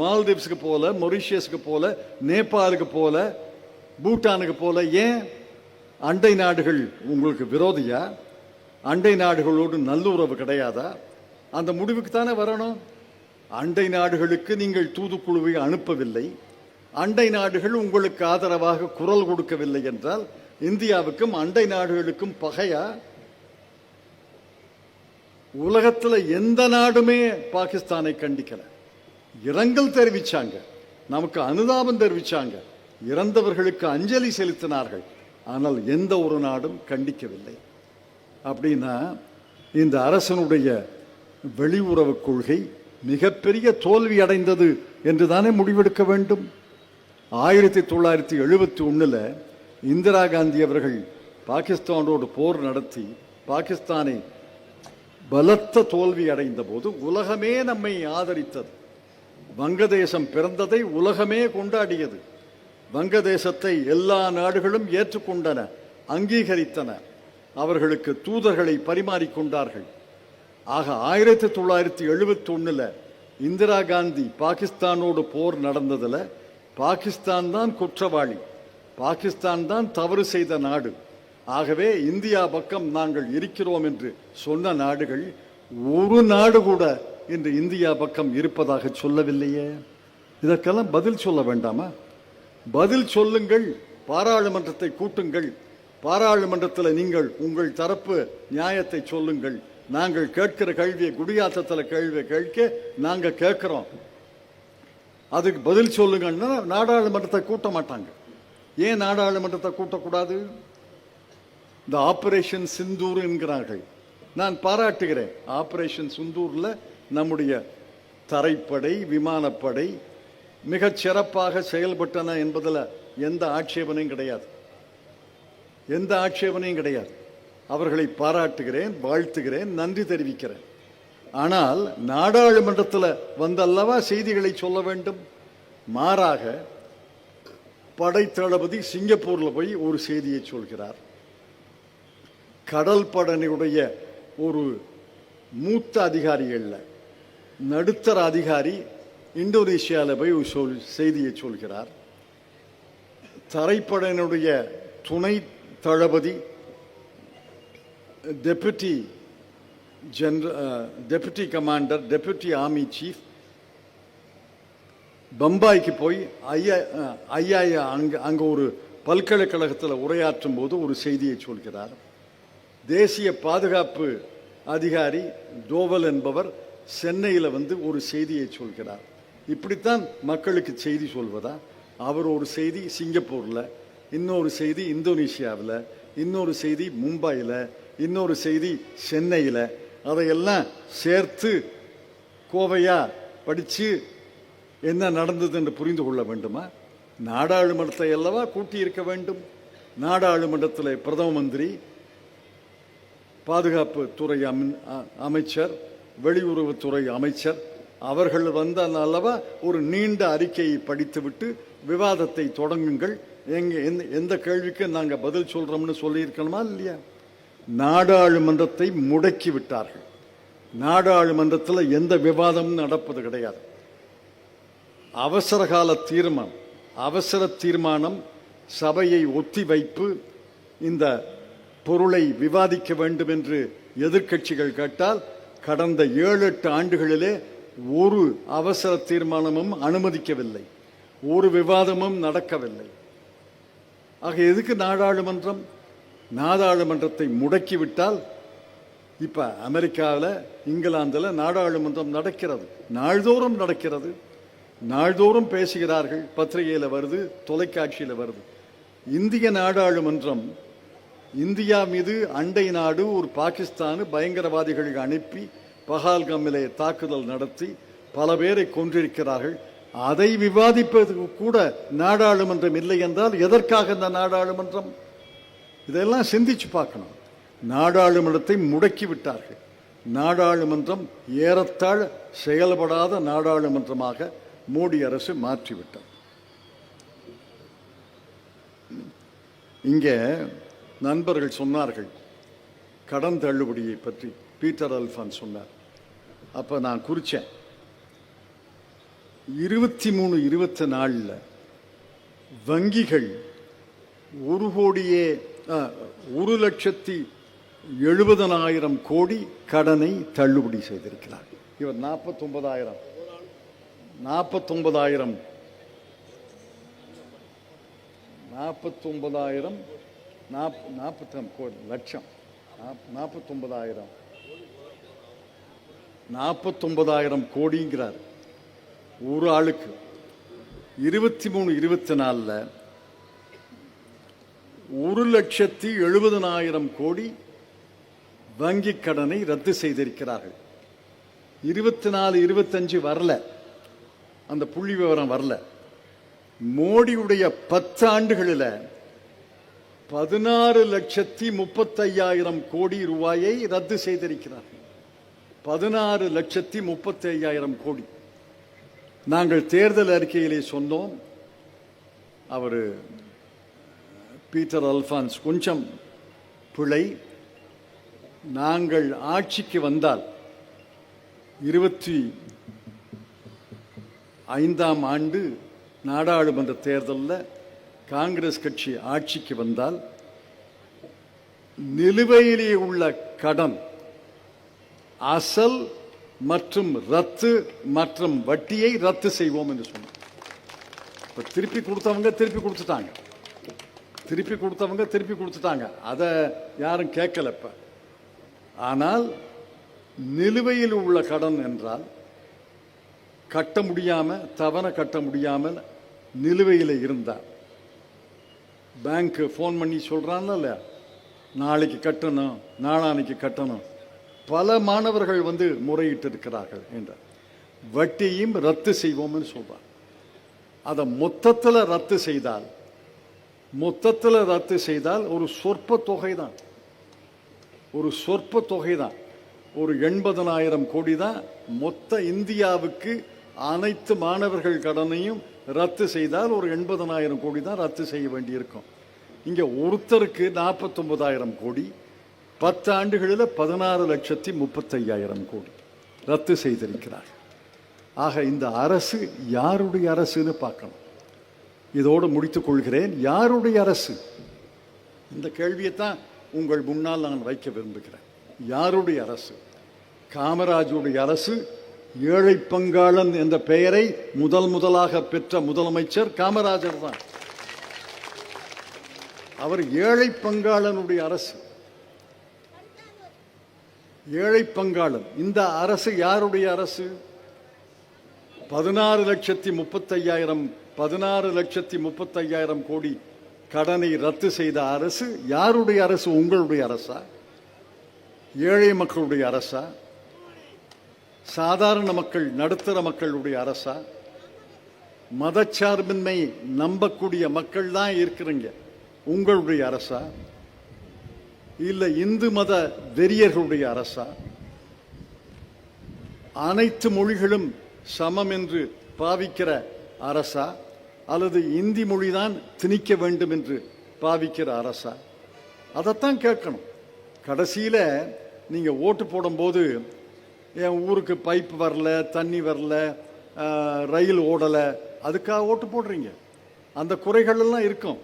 மால்தீவ்ஸுக்கு போல, மொரீஷியஸுக்கு போல, நேபாளுக்கு போல, பூட்டானுக்கு போல. ஏன்? அண்டை நாடுகள் உங்களுக்கு விரோதியா? அண்டை நாடுகளோடு நல்லுறவு கிடையாதா? அந்த முடிவுக்கு தானே வரணும். அண்டை நாடுகளுக்கு நீங்கள் தூதுக்குழுவை அனுப்பவில்லை, அண்டை நாடுகள் உங்களுக்கு ஆதரவாக குரல் கொடுக்கவில்லை என்றால் இந்தியாவுக்கும் அண்டை நாடுகளுக்கும் பகையா? உலகத்தில் எந்த நாடுமே பாகிஸ்தானை கண்டிக்கல. இரங்கல் தெரிவிச்சாங்க, நமக்கு அனுதாபம் தெரிவிச்சாங்க, இறந்தவர்களுக்கு அஞ்சலி செலுத்தினார்கள். ஆனால் எந்த ஒரு நாடும் கண்டிக்கவில்லை. அப்படின்னா இந்த அரசனுடைய வெளியுறவு கொள்கை மிகப்பெரிய தோல்வி அடைந்தது என்று தானே முடிவெடுக்க வேண்டும். 1971 இந்திரா காந்தி அவர்கள் பாகிஸ்தானோடு போர் நடத்தி பாகிஸ்தானை பலத்த தோல்வி அடைந்த போது உலகமே நம்மை ஆதரித்தது. வங்கதேசம் பிறந்ததை உலகமே கொண்டாடியது. வங்கதேசத்தை எல்லா நாடுகளும் ஏற்றுக்கொண்டன, அங்கீகரித்தன, அவர்களுக்கு தூதர்களை பரிமாறிக்கொண்டார்கள். ஆக 1971 இந்திரா காந்தி பாகிஸ்தானோடு போர் நடந்ததில் பாகிஸ்தான் தான் குற்றவாளி, பாகிஸ்தான் தான் தவறு செய்த நாடு. ஆகவே இந்தியா பக்கம் நாங்கள் இருக்கிறோம் என்று சொன்ன நாடுகள் ஒரு நாடு கூட இன்று இந்தியா பக்கம் இருப்பதாக சொல்லவில்லையே. இதற்கெல்லாம் பதில் சொல்ல வேண்டாமா? பதில் சொல்லுங்கள், பாராளுமன்றத்தை கூட்டுங்கள், பாராளுமன்றத்தில் நீங்கள் உங்கள் தரப்பு நியாயத்தை சொல்லுங்கள். நாங்கள் கேட்கிற கேள்வியை குடியாத்தத்தில் கேள்வியை கேட்க நாங்கள் கேட்கிறோம், அதுக்கு பதில் சொல்லுங்கன்னா நாடாளுமன்றத்தை கூட்ட மாட்டாங்க. ஏன் நாடாளுமன்றத்தை கூட்டக்கூடாது? இந்த ஆபரேஷன் சிந்தூர் என்கிறார்கள். நான் பாராட்டுகிறேன். ஆபரேஷன் சிந்தூரில் நம்முடைய தரைப்படை, விமானப்படை மிகச் சிறப்பாக செயல்பட்டன என்பதில் எந்த ஆட்சேபனையும் கிடையாது, எந்த ஆட்சேபனையும் கிடையாது. அவர்களை பாராட்டுகிறேன், வாழ்த்துகிறேன், நன்றி தெரிவிக்கிறேன். ஆனால் நாடாளுமன்றத்தில் வந்தல்லவா செய்திகளை சொல்ல வேண்டும். மாறாக படை தளபதி சிங்கப்பூரில் போய் ஒரு செய்தியை சொல்கிறார். கடல் படையினுடைய ஒரு மூத்த அதிகாரிகளில் நடுத்தர அதிகாரி இந்தோனேஷியாவில் போய் ஒரு செய்தியை சொல்கிறார். தரைப்படையினுடைய துணை தளபதி deputy deputy commander, deputy army chief பம்பாய்க்கு போய் அங்கே ஒரு பல்கலைக்கழகத்தில் உரையாற்றும் போது ஒரு செய்தியை சொல்கிறார். தேசிய பாதுகாப்பு அதிகாரி டோவல் என்பவர் சென்னையில் வந்து ஒரு செய்தியை சொல்கிறார். இப்படித்தான் மக்களுக்கு செய்தி சொல்வதா? அவர் ஒரு செய்தி சிங்கப்பூரில், இன்னொரு செய்தி இந்தோனேஷியாவில், இன்னொரு செய்தி மும்பையில், இன்னொரு செய்தி சென்னையில். அதையெல்லாம் சேர்த்து கோவையா படித்து என்ன நடந்தது என்று புரிந்து கொள்ள வேண்டுமா? நாடாளுமன்றத்தை அல்லவா கூட்டி இருக்க வேண்டும். நாடாளுமன்றத்தில் பிரதம மந்திரி, பாதுகாப்பு துறை அமைச்சர், வெளியுறவுத்துறை அமைச்சர் அவர்கள் வந்தால் அல்லவா ஒரு நீண்ட அறிக்கையை படித்துவிட்டு விவாதத்தை தொடங்குங்கள், எந்த கேள்விக்கு நாங்கள் பதில் சொல்றோம்னு சொல்லியிருக்கணுமா இல்லையா? நாடாளுமன்றத்தை முடக்கி விட்டார்கள். நாடாளுமன்றத்தில் எந்த விவாதமும் நடப்பது கிடையாது. அவசர தீர்மானம், சபையை ஒத்தி வைப்பு, இந்த பொருளை விவாதிக்க வேண்டும் என்று எதிர்க்கட்சிகள் கேட்டால் கடந்த 7-8 ஆண்டுகளிலே ஒரு அவசர தீர்மானமும் அனுமதிக்கவில்லை, ஒரு விவாதமும் நடக்கவில்லை. ஆக எதுக்கு நாடாளுமன்றம்? நாடாளுமன்றத்தை முடக்கிவிட்டால் இப்போ அமெரிக்காவில், இங்கிலாந்தில் நாடாளுமன்றம் நடக்கிறது, நாள்தோறும் நடக்கிறது, நாள்தோறும் பேசுகிறார்கள், பத்திரிகையில் வருது, தொலைக்காட்சியில் வருது. இந்திய நாடாளுமன்றம் இந்தியா மீது அண்டை நாடு ஒரு பாகிஸ்தான் பயங்கரவாதிகளை அனுப்பி பஹல்காமிலே தாக்குதல் நடத்தி பல பேரை கொன்றிருக்கிறார்கள். அதை விவாதிப்பதற்கு கூட நாடாளுமன்றம் இல்லை என்றால் எதற்காக இந்த நாடாளுமன்றம்? இதெல்லாம் சிந்திச்சு பார்க்கணும். நாடாளுமன்றத்தை முடக்கி விட்டார்கள். நாடாளுமன்றம் ஏறத்தாழ செயல்படாத நாடாளுமன்றமாக மோடி அரசு மாற்றிவிட்டார். இங்கே நண்பர்கள் சொன்னார்கள் கடன் தள்ளுபடியை பற்றி. பீட்டர் அல்ஃபான்ஸ் சொன்னார். அப்போ நான் குறித்தேன், 23, 24 வங்கிகள் 1,70,70,000 கோடி கடனை தள்ளுபடி செய்திருக்கிறார். இவர் 49,000 லட்சம் 49,000 கோடிங்கிறார் ஒரு ஆளுக்கு. 23, 24 1,70,000 கோடி வங்கி கடனை ரத்து செய்திருக்கிறார்கள். 24, 25 வரல, அந்த புள்ளி விவரம் வரல. மோடியுடைய 10 ஆண்டுகளில் 16,35,000 கோடி ரூபாயை ரத்து செய்திருக்கிறார்கள். 16,35,000 கோடி. நாங்கள் தேர்தல் அறிக்கையிலே சொன்னோம், அவர் பீட்டர் அல்ஃபான்ஸ் கொஞ்சம் பிழை. நாங்கள் ஆட்சிக்கு வந்தால் 25ஆம் ஆண்டு நாடாளுமன்ற தேர்தலில் காங்கிரஸ் கட்சி ஆட்சிக்கு வந்தால் நிலுவையிலே உள்ள கடன் அசல் மற்றும் ரத்து மற்றும் வட்டியை ரத்து செய்வோம் என்று சொன்னோம். இப்போ திருப்பி கொடுத்தவங்க திருப்பி கொடுத்துட்டாங்க. அதை யாரும் கேட்கல. இப்ப ஆனால் நிலுவையில் உள்ள கடன் என்றால் கட்ட முடியாம, தவணை கட்ட முடியாமல் நிலுவையில் இருந்தால் பேங்க் ஃபோன் பண்ணி சொல்றான்ல, நாளைக்கு கட்டணும், நாளானைக்கு கட்டணும். பல மாணவர்கள் வந்து முறையிட்டு இருக்கிறார்கள் என்ற வட்டியும் ரத்து செய்வோம்னு சொல்றார். அதை மொத்தத்தில் ரத்து செய்தால் ஒரு சொற்ப தொகை தான், ஒரு 80,000 கோடி தான். மொத்த இந்தியாவுக்கு அனைத்து மாணவர்கள் கடனையும் ரத்து செய்தால் ஒரு 80,000 கோடி தான் ரத்து செய்ய வேண்டியிருக்கும். இங்கே ஒருத்தருக்கு 49,000 கோடி, 10 ஆண்டுகளில் 16,35,000 கோடி ரத்து செய்திருக்கிறார். ஆக இந்த அரசு யாருடைய அரசுன்னு பார்க்கணும். இதோடு முடித்துக் கொள்கிறேன். யாருடைய அரசு? இந்த கேள்வியைத்தான் உங்கள் முன்னால் நான் வைக்க விரும்புகிறேன். யாருடைய அரசு? காமராஜுடைய அரசு. ஏழை பங்காளன் என்ற பெயரை முதலாக பெற்ற முதலமைச்சர் காமராஜர் தான். அவர் ஏழை பங்காளனுடைய அரசு. ஏழை பங்காளன். இந்த அரசு யாருடைய அரசு? 16,35,000 கோடி கடனை ரத்து செய்த அரசு யாருடைய அரசு? உங்களுடைய அரசா? ஏழை மக்களுடைய அரசா? சாதாரண மக்கள், நடுத்தர மக்களுடைய அரசா? மதச்சார்பின்மை நம்பக்கூடிய மக்கள் தான் இருக்கிறீங்க, உங்களுடைய அரசா? இல்ல இந்து மத வெறியர்களுடைய அரசா? அனைத்து மொழிகளும் சமம் என்று பாவிக்கிற அரசா? அல்லது இந்தி மொழிதான் திணிக்க வேண்டும் என்று பாவிக்கிற அரசா? அதைத்தான் கேட்கணும். கடைசியில் நீங்கள் ஓட்டு போடும்போது என் ஊருக்கு பைப் வரல, தண்ணி வரல, ரயில் ஓடலை, அதுக்காக ஓட்டு போடுறீங்க. அந்த குறைகள் எல்லாம் இருக்கும்.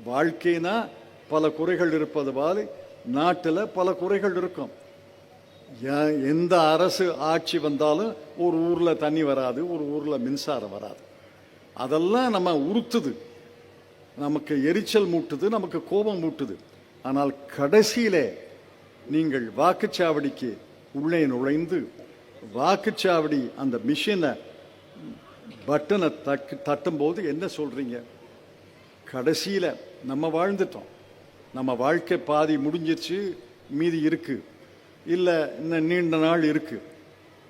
வாழ்க்கைனா பல குறைகள் இருப்பது போல நாட்டில் பல குறைகள் இருக்கும். எந்த அரசு ஆட்சி வந்தாலும் ஒரு ஊரில் தண்ணி வராது, ஒரு ஊரில் மின்சாரம் வராது. அதெல்லாம் நம்ம உறுத்துது, நமக்கு எரிச்சல் மூட்டுது, நமக்கு கோபம் மூட்டுது. ஆனால் கடைசியிலே நீங்கள் வாக்குச்சாவடிக்கு உள்ளே நுழைந்து வாக்குச்சாவடி அந்த மிஷினை பட்டனை தட்டும்போது என்ன சொல்றீங்க? கடைசியில் நம்ம வாழ்ந்துட்டோம், நம்ம வாழ்க்கை பாதி முடிஞ்சிருச்சு, மீதி இருக்கு, இல்லை இன்னும் நீண்ட நாள் இருக்கு.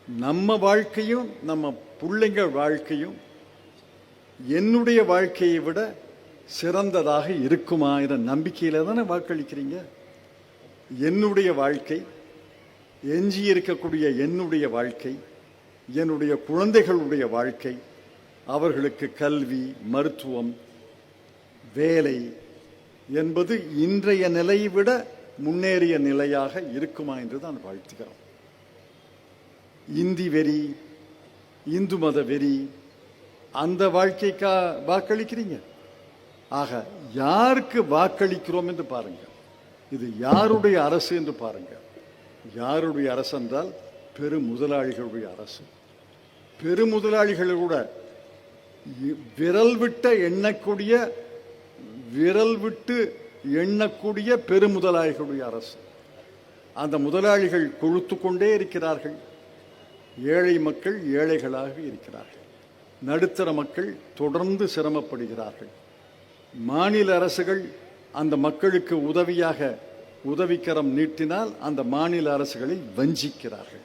நம்ம வாழ்க்கையும் நம்ம பிள்ளைங்க வாழ்க்கையும் என்னுடைய வாழ்க்கையை விட சிறந்ததாக இருக்குமா என்ற நம்பிக்கையில் தானே வாக்களிக்கிறீங்க. என்னுடைய வாழ்க்கை, எஞ்சி இருக்கக்கூடிய என்னுடைய வாழ்க்கை, என்னுடைய குழந்தைகளுடைய வாழ்க்கை, அவர்களுக்கு கல்வி, மருத்துவம், வேலை என்பது இன்றைய நிலையை விட முன்னேறிய நிலையாக இருக்குமா என்று தான் வாழ்த்துகிறோம். இந்தி வெறி, இந்து மத வெறி, அந்த வாழ்க்கைக்கா வாக்களிக்கிறீங்க? ஆக யாருக்கு வாக்களிக்கிறோம் என்று பாருங்க. இது யாருடைய அரசு என்று பாருங்க. யாருடைய அரசு என்றால் பெரு முதலாளிகளுடைய அரசு. பெரு முதலாளிகள் கூட விரல் விட்டு எண்ணக்கூடிய பெரு முதலாளிகளுடைய அரசு. அந்த முதலாளிகள் கொழுத்து கொண்டே இருக்கிறார்கள். ஏழை மக்கள் ஏழைகளாக இருக்கிறார்கள். நடுத்தர மக்கள் தொடர்ந்து சிரமப்படுகிறார்கள். மாநில அரசுகள் அந்த மக்களுக்கு உதவிக்கரம் நீட்டினால் அந்த மாநில அரசுகளை வஞ்சிக்கிறார்கள்.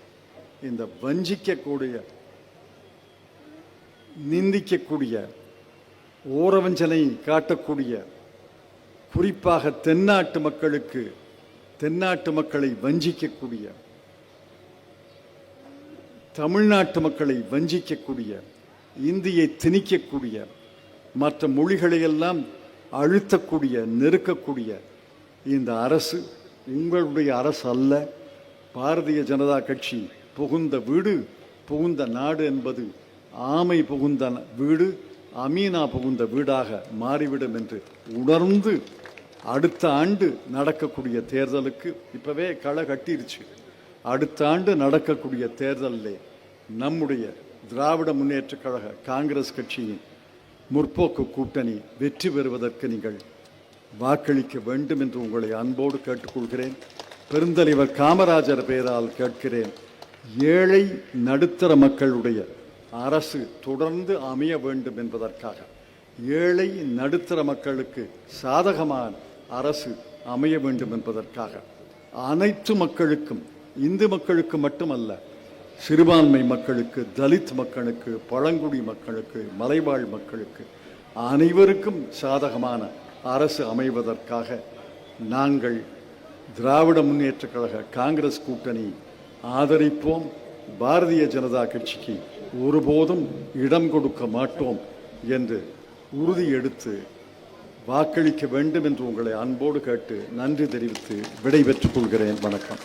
இந்த வஞ்சிக்கக்கூடிய, நிந்திக்கக்கூடிய, ஓரவஞ்சனை காட்டக்கூடிய, குறிப்பாக தென்னாட்டு மக்களை வஞ்சிக்கக்கூடிய, தமிழ்நாட்டு மக்களை வஞ்சிக்கக்கூடிய, இந்தியை திணிக்கக்கூடிய, மற்ற மொழிகளையெல்லாம் அழுத்தக்கூடிய, நெருக்கக்கூடிய இந்த அரசு உங்களுடைய அரசு அல்ல. பாரதிய ஜனதா கட்சி புகுந்த வீடு, புகுந்த நாடு என்பது ஆமை புகுந்த வீடு, அமீனா புகுந்த வீடாக மாறிவிடும் என்று உணர்ந்து அடுத்த ஆண்டு நடக்கக்கூடிய தேர்தலுக்கு இப்பவே களை கட்டிருச்சு. அடுத்த ஆண்டு நடக்கக்கூடிய தேர்தலிலே நம்முடைய திராவிட முன்னேற்றக் கழக காங்கிரஸ் கட்சியின் முற்போக்கு கூட்டணி வெற்றி பெறுவதற்கு நீங்கள் வாக்களிக்க வேண்டும் என்று உங்களை அன்போடு கேட்டுக்கொள்கிறேன். பெருந்தலைவர் காமராஜர் பெயரால் கேட்கிறேன். ஏழை நடுத்தர மக்களுடைய அரசு தொடர்ந்து அமைய வேண்டும் என்பதற்காக, ஏழை நடுத்தர மக்களுக்கு சாதகமான அரசு அமைய வேண்டும் என்பதற்காக, அனைத்து மக்களுக்கும், இந்து மக்களுக்கு மட்டுமல்ல, சிறுபான்மை மக்களுக்கு, தலித் மக்களுக்கு, பழங்குடி மக்களுக்கு, மலைவாழ் மக்களுக்கு, அனைவருக்கும் சாதகமான அரசு அமைவதற்காக நாங்கள் திராவிட முன்னேற்றக் கழக காங்கிரஸ் கூட்டணி ஆதரிப்போம். பாரதிய ஜனதா கட்சிக்கு ஒருபோதும் இடம் கொடுக்க மாட்டோம் என்று உறுதி எடுத்து வாக்களிக்க வேண்டும் என்று உங்களை அன்போடு கேட்டு நன்றி தெரிவித்து விடைபெற்றுக் கொள்கிறேன். வணக்கம்.